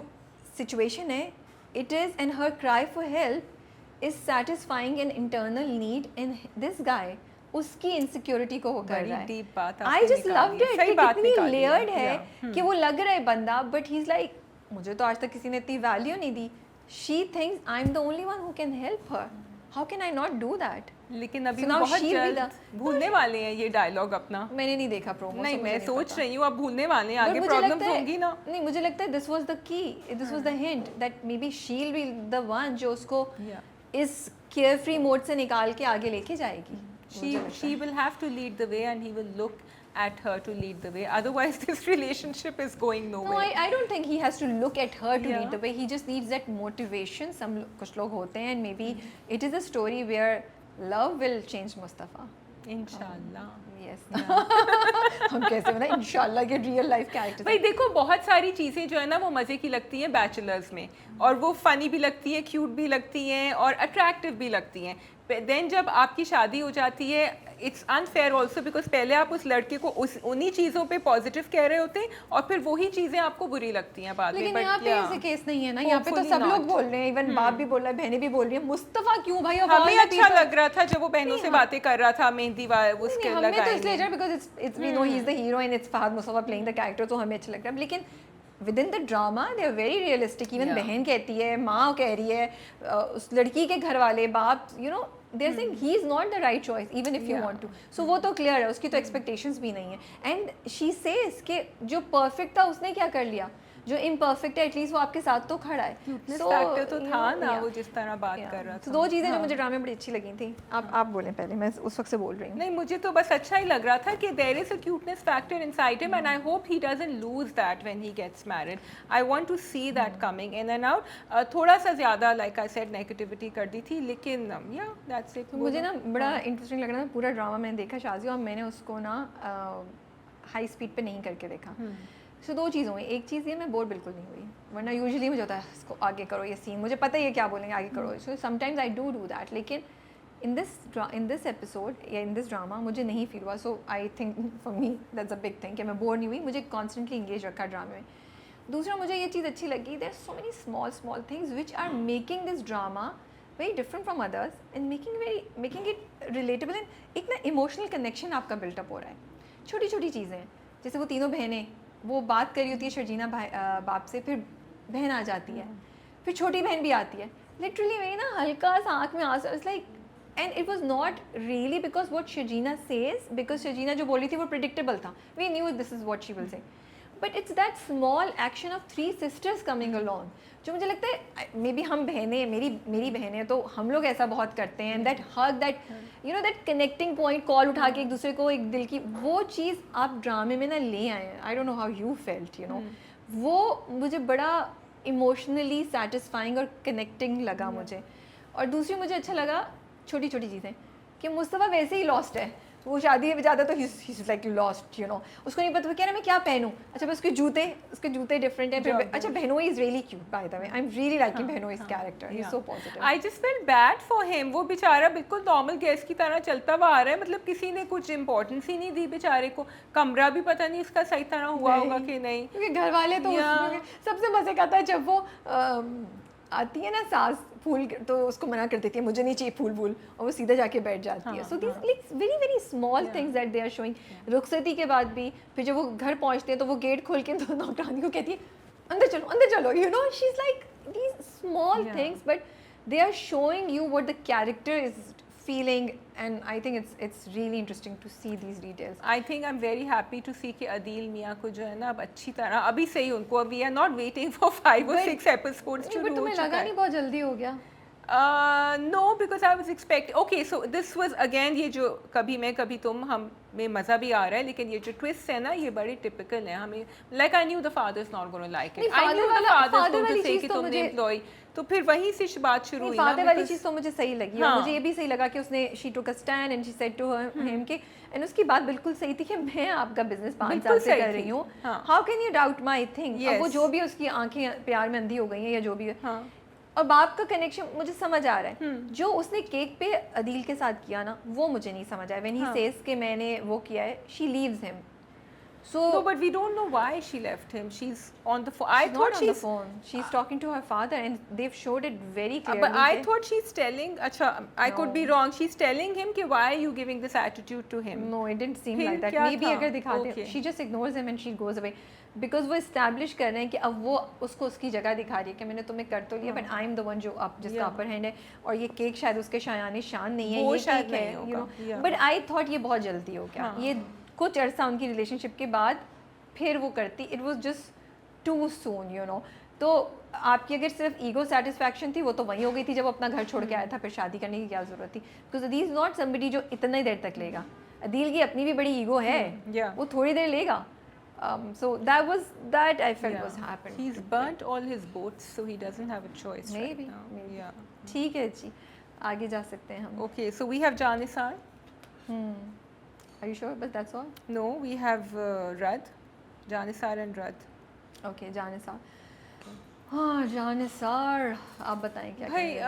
सिचुएशन है, it is and her cry for help is satisfying an internal need in this guy. उसकी इनसिक्योरिटी को वो कर रहा है. I just loved it. कितनी लेयर्ड है कि वो लग रहा है बंदा, बट ही इज लाइक मुझे तो आज तक किसी ने इतनी वैल्यू नहीं दी. She thinks I am the only one who can help her. How can I not do that? लेकिन अभी बहुत जल्द भूलने वाले हैं ये डायलॉग अपना. मैंने नहीं देखा प्रोमो. नहीं, मैं सोच रही हूँ अब भूलने वाले हैं, आगे प्रॉब्लम्स होंगी ना. नहीं, मुझे लगता है this was the key, this was the hint that may be she will be the one जो उसको इस केयरफ्री मोड से निकाल के आगे लेके जाएगी. She will have to lead the way and he will look at her to lead the way. Otherwise this relationship is going nowhere. No, I don't think he has to look at her to lead the way. He just needs that motivation. कुछ लोग होते हैं, and maybe it is a story where love will change Mustafa. इंशाल्लाह. Yes. हम कैसे मतलब इंशाल्लाह के रियल लाइफ कैरेक्टर. भाई देखो बहुत सारी चीज़ें जो है ना वो मज़े की लगती हैं बैचलर्स में, और वो फ़नी भी लगती है, क्यूट भी लगती हैं और अट्रैक्टिव भी लगती हैं. देन जब आपकी शादी हो जाती है, इट्स अनफेयर ऑल्सो, बिकॉज पहले आप उस लड़के को उन्हीं चीज़ों पे पॉजिटिव कह रहे होते हैं और फिर वही चीज़ें आपको बुरी लगती हैं बाद में. लेकिन यहाँ पे ऐसे केस नहीं है ना. यहाँ पे तो सब लोग बोल रहे हैं, इवन बाप भी बोल रहा है, बहनें भी बोल रही है. मुस्तफा क्यों भाई? हमें अच्छा लग रहा था जब वो बहनों से बातें कर रहा था, मेहंदी उसके लगाए. हमें तो इसलिए because it's we know he is the hero and it's Fahad Mustafa playing the character, तो हमें अच्छा लग रहा है. लेकिन within the drama they are very realistic. Even बहन कहती है, माँ कह रही है, उस लड़की के घर वाले, बाप, you know, they are saying he is not the right choice even if you want to. So वो तो clear है, उसकी तो expectations भी नहीं है. And she says कि जो perfect था उसने क्या कर लिया, जो imperfect है एटलीस्ट वो आपके साथ तो खड़ा है. So फैक्टर तो था ना वो जिस तरह बात कर रहा था. तो दो चीज़ें जो मुझे ड्रामे में बड़ी अच्छी लगी थी. आप बोलें पहले, मैं उस वक्त से बोल रही हूँ. नहीं, मुझे तो बस अच्छा ही लग रहा था कि there is a cuteness factor inside him and I hope he doesn't lose that when he gets married. I want to see that coming in and out. थोड़ा सा ज़्यादा like I said negativity कर दी थी, लेकिन yeah that's it. मुझे ना बड़ा interesting लग रहा था पूरा ड्रामा. मैंने देखा शाज़िया, और मैंने उसको ना हाई स्पीड पे नहीं करके देखा. सो दो चीज़ हुई. एक चीज़ ये, मैं बोर बिल्कुल नहीं हुई, वरना यूजुअली मुझे होता है इसको आगे करो, ये सीन मुझे पता ही है क्या बोलेंगे, आगे करो. So sometimes I do that. लेकिन इन दिस एपिसोड या इन दिस ड्रामा मुझे नहीं फील हुआ. So I think for me that's a big thing कि मैं बोर नहीं हुई. मुझे कॉन्स्टेंटली इंगेज रखा ड्रामे में. दूसरा मुझे ये चीज़ अच्छी लगी, there so many small things which are making this drama very different from others and making it relatable and एक ना इमोशनल कनेक्शन आपका बिल्टअप हो रहा है। छोटी छोटी चीज़ें, जैसे वो तीनों बहनें वो बात कर रही होती है शर्जीना बाप से, फिर बहन आ जाती है, फिर छोटी बहन भी आती है, लिटरली मेरी ना हल्का सा आँख में आंसू, it's like, and it was not really because what Sharjeena says, because Sharjeena जो बोली थी वो प्रिडिक्टेबल था, we knew this is what she will say, but it's that small action of 3 sisters कमिंग अलॉन्ग, जो मुझे लगता है मे बी हम बहनें, मेरी बहनें तो हम लोग ऐसा बहुत करते हैं, that hug, that you know that connecting point, call उठा के एक दूसरे को एक दिल की, वो चीज़ आप ड्रामे में ना ले आए हैं। आई don't know how you felt, you know, वो मुझे बड़ा इमोशनली सेटिस्फाइंग और कनेक्टिंग लगा मुझे। और दूसरी मुझे अच्छा लगा छोटी छोटी चीज़ें, कि मुस्तफ़ा वैसे ही लॉस्ट है, वो शादी में जाता है तो he's like lost, you know, उसको नहीं पता वो कह रहा है मैं क्या पहनूं, अच्छा बस उसके जूते डिफरेंट हैं, फिर अच्छा बहनोई is really cute by the way, I am really liking बहनोई's character, he is so positive. I just felt bad for him, वो बेचारा बिल्कुल नॉर्मल गेस्ट की तरह चलता हुआ आ रहा है, मतलब किसी ने कुछ इंपॉर्टेंस ही नहीं दी बेचारे को, कमरा भी पता नहीं इसका सही तरह हुआ होगा कि नहीं, क्योंकि घर वाले तो सबसे मजे का था जब वो आती है ना सास फूल, तो उसको मना कर देती है मुझे नहीं चाहिए फूल वूल, और वो सीधा जाके बैठ जाती है। So this like very very small things that they are showing. रुखसती के बाद भी फिर जब वो घर पहुंचते हैं तो वो गेट खोल के तो नौकरानी को कहती है अंदर चलो, you know, she is like these small things, but they are showing you what the character is feeling, and I think it's really interesting to see these details. I think I'm very happy to see कि अदील मियाँ को जो है ना अब अच्छी तरह अभी से ही उनको, we are not waiting for 5 or 6 episodes शुरू हो चुका है। तुम्हें लगा नहीं बहुत जल्दी हो गया? No, because I was expecting, okay, so this was again ये जो कभी मैं कभी तुम, हम में मज़ा भी आ रहा है, लेकिन ये जो ट्विस्ट है ना ये बड़ी टिपिकल है, हमें like I knew the father is not going to like it, I knew the father is going to say कि तुमने एम्प्लॉय, तो फिर वहीं से बात शुरू हुई ना, फादर वाली चीज़ तो मुझे सही लगी, और मुझे ये भी सही लगा कि उसने she took a stand and she said to him कि, and उसकी बात बिल्कुल सही थी कि मैं आपका बिजनेस 5 साल से कर रही हूँ, how can you doubt my thing? अब वो जो भी उसकी आंखें प्यार में अंधी हो गई हैं या जो भी है, और बाप का कनेक्शन मुझे समझ आ रहा है, जो उसने केक पे अदील के साथ किया ना वो मुझे नहीं समझ आया, व्हेन ही सेज कि मैंने वो किया है, she leaves him, so no, but we don't know why she left him, she's on the phone, I thought she's on the phone, she's talking to her father and they've showed it very clearly, but I thought she's telling, acha I could be wrong, she's telling him कि why are you giving this attitude to him, no it didn't seem like that, maybe अगर दिखाते, she just ignores him and she goes away, because वो establish कर रहे हैं कि अब वो उसको उसकी जगह दिखा रही है कि मैंने तुम्हें कर तो लिया, but I am the one जो अब जिसका अपर हैंड है, और ये केक शायद उसके शायान शान नहीं है, ये केक है, you know, but I thought ये बहुत जल्दी हो गया, ये कुछ अरसा उनकी रिलेशनशिप के बाद फिर वो करती, it was just too soon, you know. तो आपकी अगर सिर्फ ईगो सेटिस्फैक्शन थी वो तो वही हो गई थी जब अपना घर छोड़ के आया था, फिर शादी करने की क्या ज़रूरत थी, because Adeel is not somebody जो इतना ही देर तक लेगा, अदील की अपनी भी बड़ी ईगो है, वो थोड़ी देर लेगा। So that I felt was happened. He's burnt all his boats, so he doesn't have a choice. Maybe, right now. maybe. Yeah. ठीक है जी, आगे जा सकते हैं हम। Okay, so we have Janisar. Are you sure? But that's all? No, we have Rad, Janisar and Rad. Okay, Janisar. हाँ जानिसार, आप बताएं क्या भाई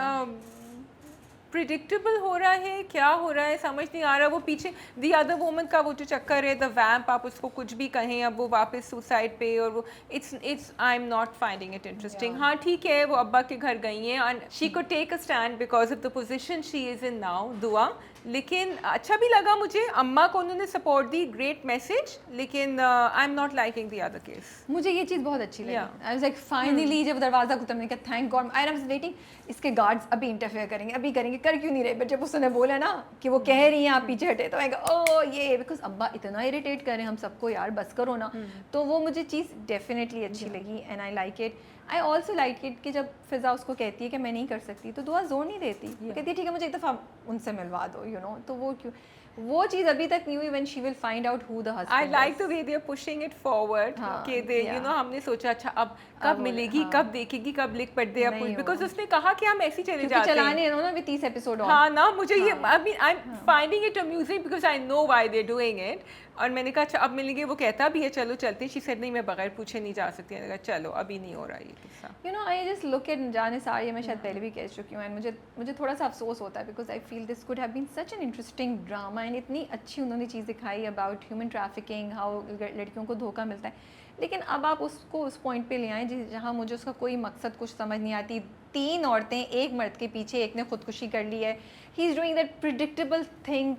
प्रिडिक्टेबल हो रहा है, क्या हो रहा है समझ नहीं आ रहा, वो पीछे दी अदर वुमन का वो जो चक्कर है, द वैम्प, आप उसको कुछ भी कहें, अब वो वापस सुसाइड पे, और वो it's I am not finding it interesting. हाँ ठीक है वो अब्बा के घर गई हैं and she could take a stand because of the position she is in now, Dua, लेकिन अच्छा भी लगा मुझे, अम्मा को उन्होंने सपोर्ट दी, ग्रेट मैसेज, लेकिन आई am not liking the other case. मुझे ये चीज़ बहुत अच्छी लगी, आई वाज लाइक फाइनली जब दरवाज़ा खुला मैंने कहा thank God, I was waiting इसके गार्ड्स अभी इंटरफेयर करेंगे, अभी करेंगे, कर क्यों नहीं रहे, बट जब उसने बोला ना कि वो कह रही हैं आप पीछे हटे, तो मैं कहा ओ ये बिकॉज अब्बा इतना इरिटेट कर रहे हैं हम सबको, यार बस करो ना, तो वो मुझे चीज़ डेफिनेटली अच्छी लगी and I like it. I also like it कि जब फिज़ा उसको कहती है कि मैं नहीं कर सकती तो दुआ जोर नहीं देती, कहती है ठीक है मुझे एक दफ़ा उनसे मिलवा दो, यू नो, तो वो क्यों, वो चीज़ अभी तक नहीं हुई when she will find out who the husband. I like the way they are pushing it forward कि दे यू नो, हमने सोचा अच्छा अब कब मिलेगी, कब देखेगी, कब लिख पढ़ दे, अब बिकॉज उसने कहा कि हम ऐसे चले जाते हैं, चलाने हैं ना भी 30 एपिसोड और। हाँ ना, मुझे ये I am finding it amusing because I know why they doing it, और मैंने कहा अच्छा अब मिलेंगे, वो कहता भी है चलो चलते हैं, शी सेड नहीं मैं बगैर पूछे नहीं जा सकती, मैंने कहा चलो अभी नहीं हो रहा ये किस्सा। You know I just look at जाने सार, ये मैं शायद पहले भी कह चुकी हूँ, एंड मुझे थोड़ा सा अफसोस होता है because I feel this could have been such an interesting drama, and इतनी अच्छी उन्होंने चीज़ दिखाई अबाउट ह्यूमन ट्रैफिकिंग, हाउ लड़कियों को धोखा मिलता है, लेकिन अब आप उसको उस पॉइंट पे ले आए जहाँ मुझे उसका कोई मकसद कुछ समझ नहीं आती। 3 औरतें एक मर्द के पीछे, एक ने खुदकुशी कर ली है, he is doing that predictable thing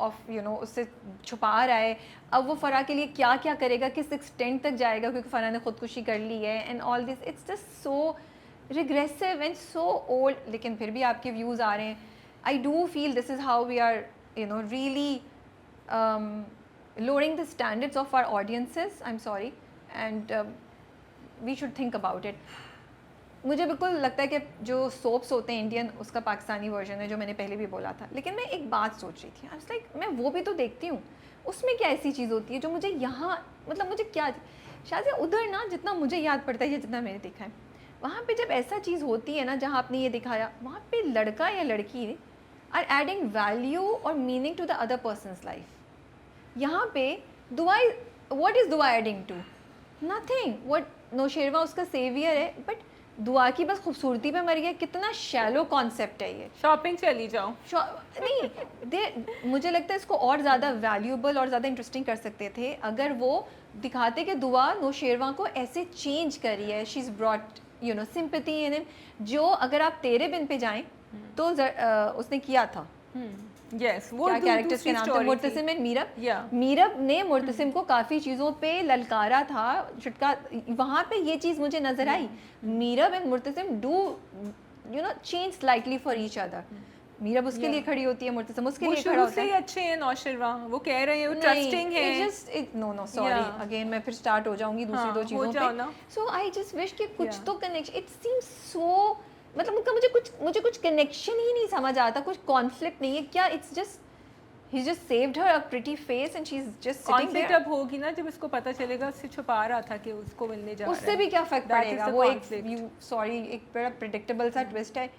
of you know, उससे छुपा रहा है। अब वो फ़रा के लिए क्या क्या करेगा, किस एक्सटेंट तक जाएगा, क्योंकि फ़रा ने खुदकुशी कर ली है, and all this it's just so regressive and so old, लेकिन फिर भी आपके व्यूज़ आ रहे हैं। I do feel this is how we are you know really lowering the standards of our audiences, I'm sorry, and we should think about it. मुझे बिल्कुल लगता है कि जो सोप्स होते हैं इंडियन, उसका पाकिस्तानी वर्जन है, जो मैंने पहले भी बोला था, लेकिन मैं एक बात सोच रही थी, आई वाज लाइक मैं वो भी तो देखती हूँ, उसमें क्या ऐसी चीज़ होती है जो मुझे यहाँ, मतलब मुझे क्या, शायद से उधर ना जितना मुझे याद पड़ता है या जितना मैंने देखा है, वहाँ पे जब ऐसा चीज़ होती है ना जहाँ आपने ये दिखाया, वहाँ पे लड़का या लड़की आर एडिंग वैल्यू और meaning to the other person's life. यहाँ पे Dua, what is Dua adding to? Nothing. What, Nausherwan उसका सेवियर है, बट दुआ की बस खूबसूरती पे मर गया। कितना शैलो कॉन्सेप्ट है ये। शॉपिंग चली जाओ, नहीं दे, मुझे लगता है इसको और ज़्यादा वैल्यूएबल और ज़्यादा इंटरेस्टिंग कर सकते थे अगर वो दिखाते कि दुआ नौशेरवा को ऐसे चेंज करी है, she is brought you know sympathy in him, जो अगर आप तेरे बिन पे जाएं तो उसने किया था। यस, वो क्या कैरेक्टर्स के नाम थे? मुर्तसिम एंड मीरब। मीरब ने मुर्तसिम को काफ़ी चीज़ों पे ललकारा था, झटका, वहाँ पे ये चीज़ मुझे नज़र आई। Meerab and Murtasim do you know change slightly for each other. Meerab उसके लिए खड़ी होती है, मुर्तसिम उसके लिए खड़ा होता है। वो अच्छे हैं नौशेरवा, वो कह रहे हैं वो ट्रस्टिंग है। जस्ट नो सॉरी अगेन मैं फिर स्टार्ट हो जाऊंगी दूसरी दो चीज़ों पे। सो आई जस्ट विश कि कुछ तो कनेक्शन, इट सीम्स सो, मतलब उनका मुझे कुछ कनेक्शन ही नहीं समझ आता, कुछ कॉन्फ्लिक्ट नहीं है क्या? It's just he just saved her a pretty face and she is just sitting there. Conflict अब होगी ना जब इसको पता चलेगा उससे छुपा रहा था कि उसको मिलने जा रहा है, उससे भी क्या फर्क पड़ेगा? वो एक सॉरी एक बड़ा प्रेडिक्टेबल सा ट्विस्ट है।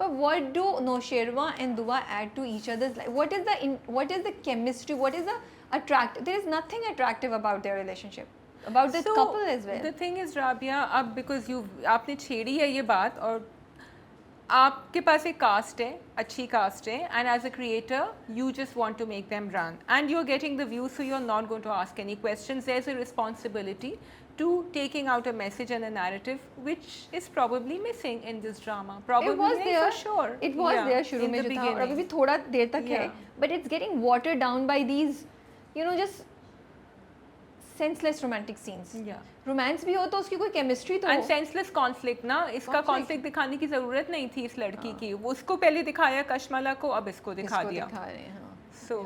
But what do Nosherwa and Dua add to each other's life? What is the chemistry? What is the attract? There is nothing attractive about their relationship, about the couple as well. The thing is Rabia, अब because आपने छेड़ी है ये बात, और आपके पास एक cast है, अच्छी कास्ट है, and as a creator you just want to make them run and you are getting the views, so you are not going to ask any questions. There is a responsibility to taking out a message and a narrative which is probably missing in this drama. Probably it was there for sure. It was there शुरू में जो था, और अभी भी थोड़ा देर तक है, but it's getting watered down by these you know just senseless romantic scenes. Romance भी हो तो उसकी कोई केमिस्ट्री तो and senseless conflict ना, इसका conflict दिखाने की जरूरत नहीं थी इस लड़की की, वो उसको पहले दिखाया कश्मला को, अब इसको दिखा दिया। So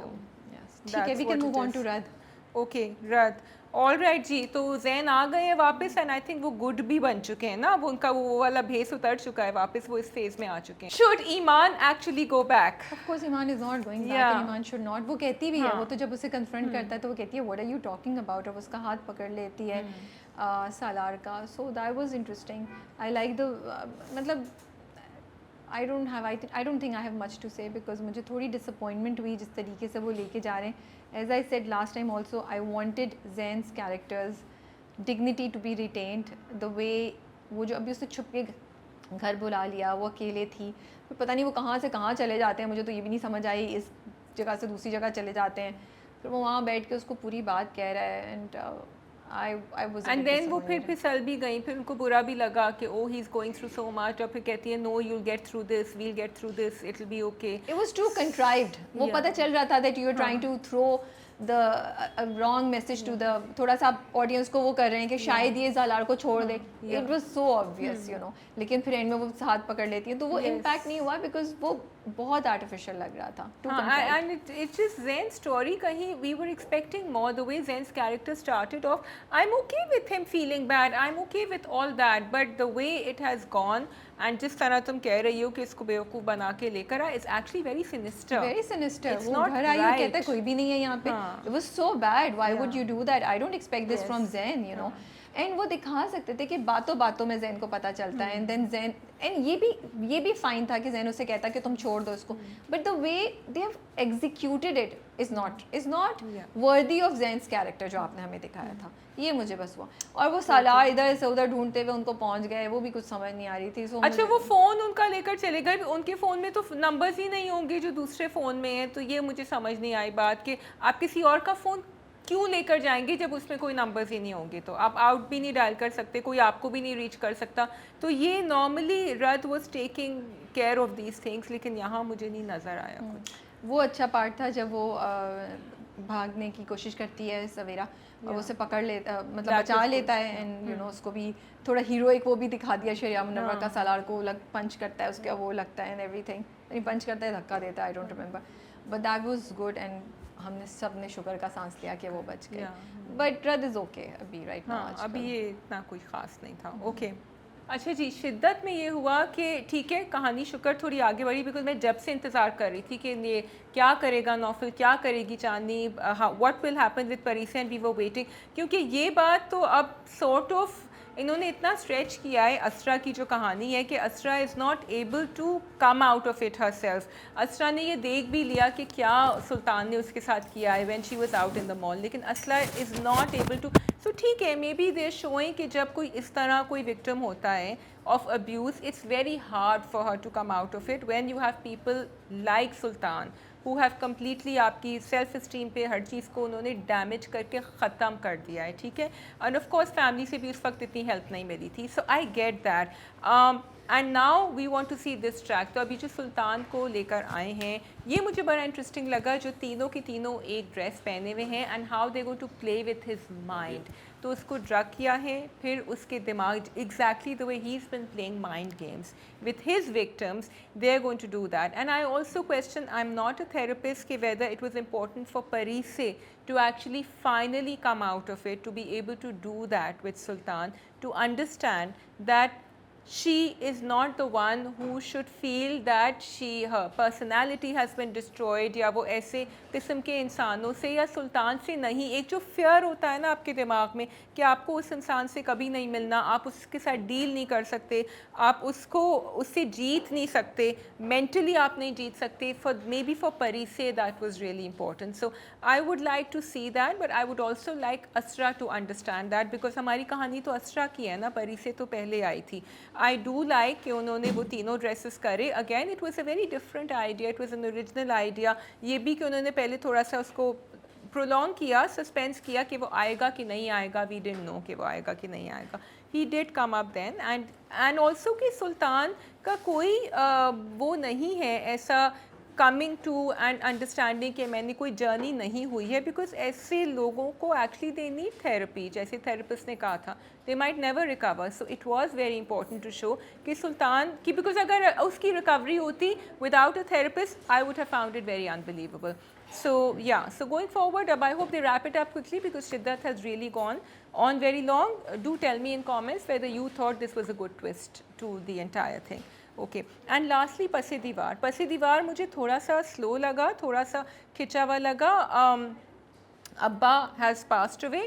ठीक है, we can move on to रद। ओके रद, ऑल राइट जी। तो जैन आ गए हैं वापस, एंड आई थिंक वो गुड भी बन चुके हैं ना, वो उनका वो वाला भेस उतर चुका है वापस, वो इस फेज में आ चुके हैं। Should Iman actually go back? Of course Iman is not going back, Iman should not. वो कहती भी है, वो तो जब उसे कन्फ्रंट करता है तो वो कहती है what are you talking about, और उसका हाथ पकड़ लेती है सालार का। So that was interesting. I like the मतलब I don't think I have much to say, because मुझे थोड़ी डिसअपॉइंटमेंट हुई जिस तरीके से वो लेके जा रहे हैं। As I said last time also, I wanted Zayn's character's dignity to be retained. The way वो जो अभी उसने छुप के घर बुला लिया, वो अकेले थी, फिर पता नहीं वो कहाँ से कहाँ चले जाते हैं, मुझे तो ये भी नहीं समझ आई, इस जगह से दूसरी जगह चले जाते हैं, फिर वो वहाँ बैठ के उसको पूरी बात कह रहा है, एंड एंड देन वो फिर फिसल भी गई, फिर उनको बुरा भी लगा कि oh he is going through so much, और फिर कहती है no you will get through this, we will get through this, it will be okay. It was too contrived. वो पता चल रहा था that you are trying to throw the wrong message to the, थोड़ा सा ऑडियंस को वो कर रहे हैं कि शायद ये ज़ालार को छोड़ दे। It was so obvious you know, लेकिन फिर एंड में वो हाथ पकड़ लेती है तो वो इम्पैक्ट नहीं हुआ, बिकॉज वो बहुत आर्टिफिशियल लग रहा था। And it's just Zain story, कहीं we were expecting more, the way Zain's character started off, I am okay with him feeling bad, I am okay with all that, but the way it has gone, and जिस तरह तुम कह रही हो कि इसको बेवकूफ़ बना के लेकर आ, इट्स एक्चुअली वेरी सिनिस्टर। वो घर आई और कहता है कोई भी नहीं है यहाँ पे। It was so bad. Why would you do that? I don't expect this from Zayn, you know. And वो दिखा सकते थे कि बातों बातों में जैन को पता चलता है, एंड देन जैन, एंड ये भी फाइन था कि जैन उससे कहता कि तुम छोड़ दो इसको, but the way they have executed it is not worthy of Jains character जो आपने हमें दिखाया था। ये मुझे बस हुआ, और वो सालार इधर से उधर ढूंढते हुए उनको पहुंच गए, वो भी कुछ समझ नहीं आ रही थी। सो अच्छा, वो फ़ोन उनका लेकर चले गए, उनके फ़ोन में तो नंबर्स ही नहीं होंगे जो दूसरे फ़ोन में हैं, तो ये मुझे समझ नहीं आई बात कि आप किसी और का फ़ोन क्यों लेकर जाएंगे जब उसमें कोई नंबर्स ही नहीं होंगे, तो आप आउट भी नहीं डायल कर सकते, कोई आपको भी नहीं रीच कर सकता। तो ये नॉर्मली रद was taking care of these things, लेकिन यहाँ मुझे नहीं नज़र आया कुछ। वो अच्छा पार्ट था जब वो भागने की कोशिश करती है सवेरा, और वो उसे पकड़ लेता, मतलब बचा लेता है, एंड यू नो उसको भी थोड़ा हीरोइक वो भी दिखा दिया शरिया मुनव्वर का, सालार को पंच करता है उसके, वो लगता है एंड एवरीथिंग, नहीं पंच करता है, धक्का देता है, I don't remember, but that was good, and हमने सब ने शुक्र का सांस लिया कि वो बच गए। बट रद इज़ ओके अभी, राइट नाउ अभी ये इतना कोई ख़ास नहीं था। ओके अच्छा जी, शिद्दत में ये हुआ कि ठीक है, कहानी शुक्र थोड़ी आगे बढ़ी, बिकॉज मैं जब से इंतज़ार कर रही थी कि ये क्या करेगा नौफल, क्या करेगी Chandni, what will happen with Parisa, and we were waiting, क्योंकि ये बात तो अब सॉर्ट ऑफ इन्होंने इतना स्ट्रेच किया है असरा की जो कहानी है कि Asra is not able to come out of it herself. Asra ने ये देख भी लिया कि क्या सुल्तान ने उसके साथ किया है when she was out in the mall, लेकिन असरा इज़ नॉट एबल टू। सो ठीक है, मे बी दे शोइंग कि जब कोई इस तरह कोई विक्टिम होता है of abuse, it's very hard for her to come out of it when you have people like Sultan who have completely आपकी सेल्फ इस्टीम पे हर चीज़ को उन्होंने डैमेज करके ख़त्म कर दिया है, ठीक है। एंड ऑफ कोर्स फैमिली से भी उस वक्त इतनी हेल्प नहीं मिली थी, so I get that. And now we want to see this track. तो अभी जो सुल्तान को लेकर आए हैं, ये मुझे बड़ा इंटरेस्टिंग लगा, जो तीनों के तीनों एक ड्रेस पहने हुए हैं, and how they going to play with his mind. तो उसको ड्रग किया है, फिर उसके दिमाग exactly the way he is been playing mind games with his victims, they are going to do that. And I also question, I am not a therapist, कि whether it was important for Parise to actually finally come out of it, to be able to do that with Sultan, to understand that she is not the one who should feel that her personality has been destroyed, या वो ऐसे किस्म के इंसानों से या सुल्तान से नहीं। एक जो फियर होता है ना आपके दिमाग में कि आपको उस इंसान से कभी नहीं मिलना, आप उसके साथ डील नहीं कर सकते, आप उससे जीत नहीं सकते, मेंटली आप नहीं जीत सकते, for maybe for Parise that was really important. So I would like to see that, but I would also like Asra to understand that, because हमारी कहानी तो असरा की है ना, Parise तो पहले आई थी। आई डू लाइक कि उन्होंने वो तीनों ड्रेसेस करे। Again it was a very different idea, it was an original idea. ये भी कि उन्होंने पहले थोड़ा सा उसको प्रोलॉन्ग किया, सस्पेंस किया कि वो आएगा कि नहीं आएगा, वी डिडंट नो कि वो आएगा कि नहीं आएगा। He did come up then, and also कि सुल्तान का कोई वो नहीं है ऐसा कमिंग टू एंड अंडरस्टैंडिंग कि मैंने कोई जर्नी नहीं हुई है, बिकॉज ऐसे लोगों को एक्चुअली दे नीड थेरेपी, जैसे थेरेपिस्ट ने कहा था, they might never recover. So it was very important to show कि सुल्तान की, बिकॉज अगर उसकी रिकवरी होती without a therapist, I would have found it very unbelievable. So yeah, so going forward, I hope they wrap it up quickly because Shiddat has really gone on very long. Do tell me in comments whether you thought this was a good twist to the entire thing. Okay, and lastly पसे दीवार मुझे थोड़ा सा slow लगा, थोड़ा सा खिंचा हुआ लगा। अब्बा has passed away.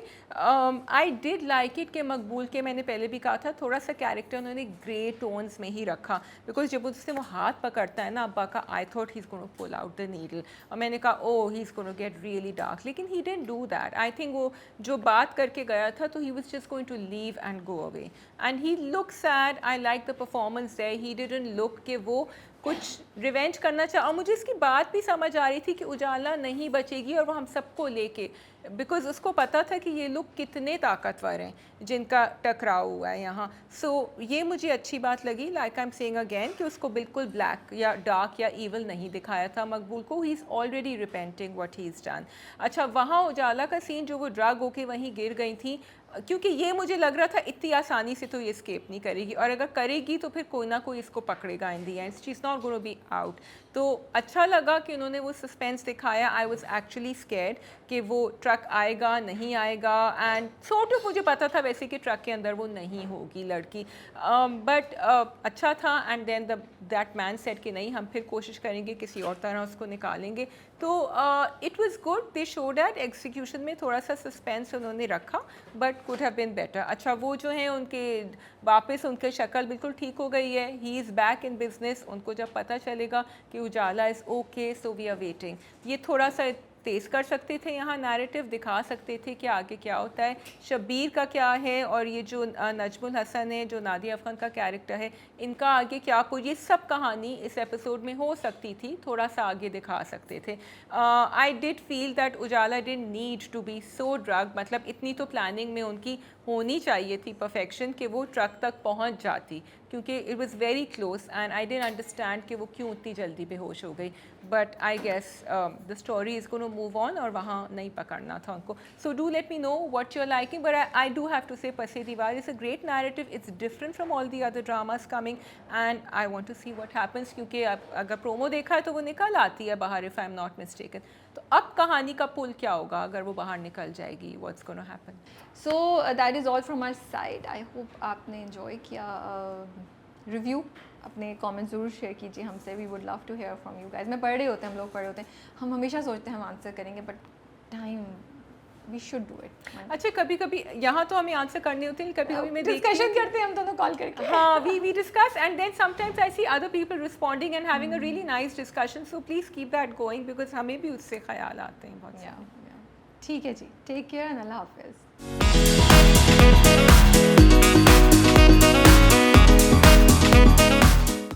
I did like it कि मकबूल के, मैंने पहले भी कहा था, थोड़ा सा कैरेक्टर उन्होंने ग्रे टोन्स में ही रखा, बिकॉज जब उससे वो हाथ पकड़ता है ना अब्बा का, I thought he is going to pull out the needle, और मैंने कहा oh he is going to get really dark, लेकिन he didn't do that. I think वो जो बात करके गया था तो he was just going to leave and go away, and he look sad. I like the performance there, he didn't look कि वो कुछ रिवेंज करना चाहा। और मुझे इसकी बात भी समझ आ रही थी कि उजाला नहीं बचेगी और वो हम सबको लेके, बिकॉज उसको पता था कि ये लोग कितने ताकतवर हैं जिनका टकराव हुआ है यहाँ। सो ये मुझे अच्छी बात लगी, like I am saying again, कि उसको बिल्कुल ब्लैक या डार्क या ईवल नहीं दिखाया था मकबूल को, he is already repenting what he is done. अच्छा, वहाँ उजाला का सीन जो वो ड्रग होके वहीं गिर गई थी, क्योंकि ये मुझे लग रहा था इतनी आसानी से तो ये स्केप नहीं करेगी, और अगर करेगी तो फिर कोई ना कोई इसको पकड़ेगा in the end, she is not going to be out. तो अच्छा लगा कि उन्होंने वो सस्पेंस दिखाया। आई वाज एक्चुअली स्कैर्ड कि वो ट्रक आएगा नहीं आएगा, एंड सॉर्ट ऑफ मुझे पता था वैसे कि ट्रक के अंदर वो नहीं होगी लड़की, बट अच्छा था। And then that man said कि नहीं, हम फिर कोशिश करेंगे किसी और तरह उसको निकालेंगे। तो it was good, they showed that. Execution में थोड़ा सा सस्पेंस उन्होंने रखा, but could have been better. अच्छा वो जो है उनके वापस उनकी शक्ल बिल्कुल ठीक हो गई है, he is back in business. उनको जब पता चलेगा कि Ujala is okay, so we are waiting. ये थोड़ा सा तेज़ कर सकते थे, यहाँ नैरेटिव दिखा सकते थे कि आगे क्या होता है, शब्बीर का क्या है, और ये जो नजमुल हसन है जो नादिया अफगान का कैरेक्टर है, इनका आगे क्या कुछ, ये सब कहानी इस एपिसोड में हो सकती थी, थोड़ा सा आगे दिखा सकते थे। I did feel that Ujala didn't need to be so drag, मतलब इतनी तो प्लानिंग में उनकी होनी चाहिए थी परफेक्शन कि वो ट्रक तक पहुंच जाती, क्योंकि it was very close and I didn't understand कि वो क्यों इतनी जल्दी बेहोश हो गई। But I guess the story is gonna move on, और वहाँ नहीं पकड़ना था उनको। So do let me know what you are liking, but I do have to say Pase Deewar is a great narrative, it's different from all the other dramas coming, and I want to see what happens, क्योंकि अगर promo देखा है तो वो निकल आती है बाहर, if I am not mistaken. तो अब कहानी का पुल क्या होगा अगर वो बाहर निकल जाएगी, what's gonna happen? So that is all from our side. I hope आपने इन्जॉय किया रिव्यू। अपने कमेंट्स ज़रूर शेयर कीजिए हमसे, we would love to hear from you guys. मैं पढ़ रहे होते हैं, हम लोग पढ़ रहे होते हैं, हम हमेशा सोचते हैं हम आंसर करेंगे, but time we should do it. अच्छा कभी कभी यहाँ तो हमें आंसर करनी होती है, कभी कभी मैं डिस्कशन करते हैं हम दोनों कॉल करके। हाँ, we discuss, and then sometimes I see other people responding and having a really nice discussion, so please keep that going because हमें भी उससे ख्याल आते हैं बहुत सारे। ठीक है जी, टेक केयर एंड अल्लाह हाफिज़।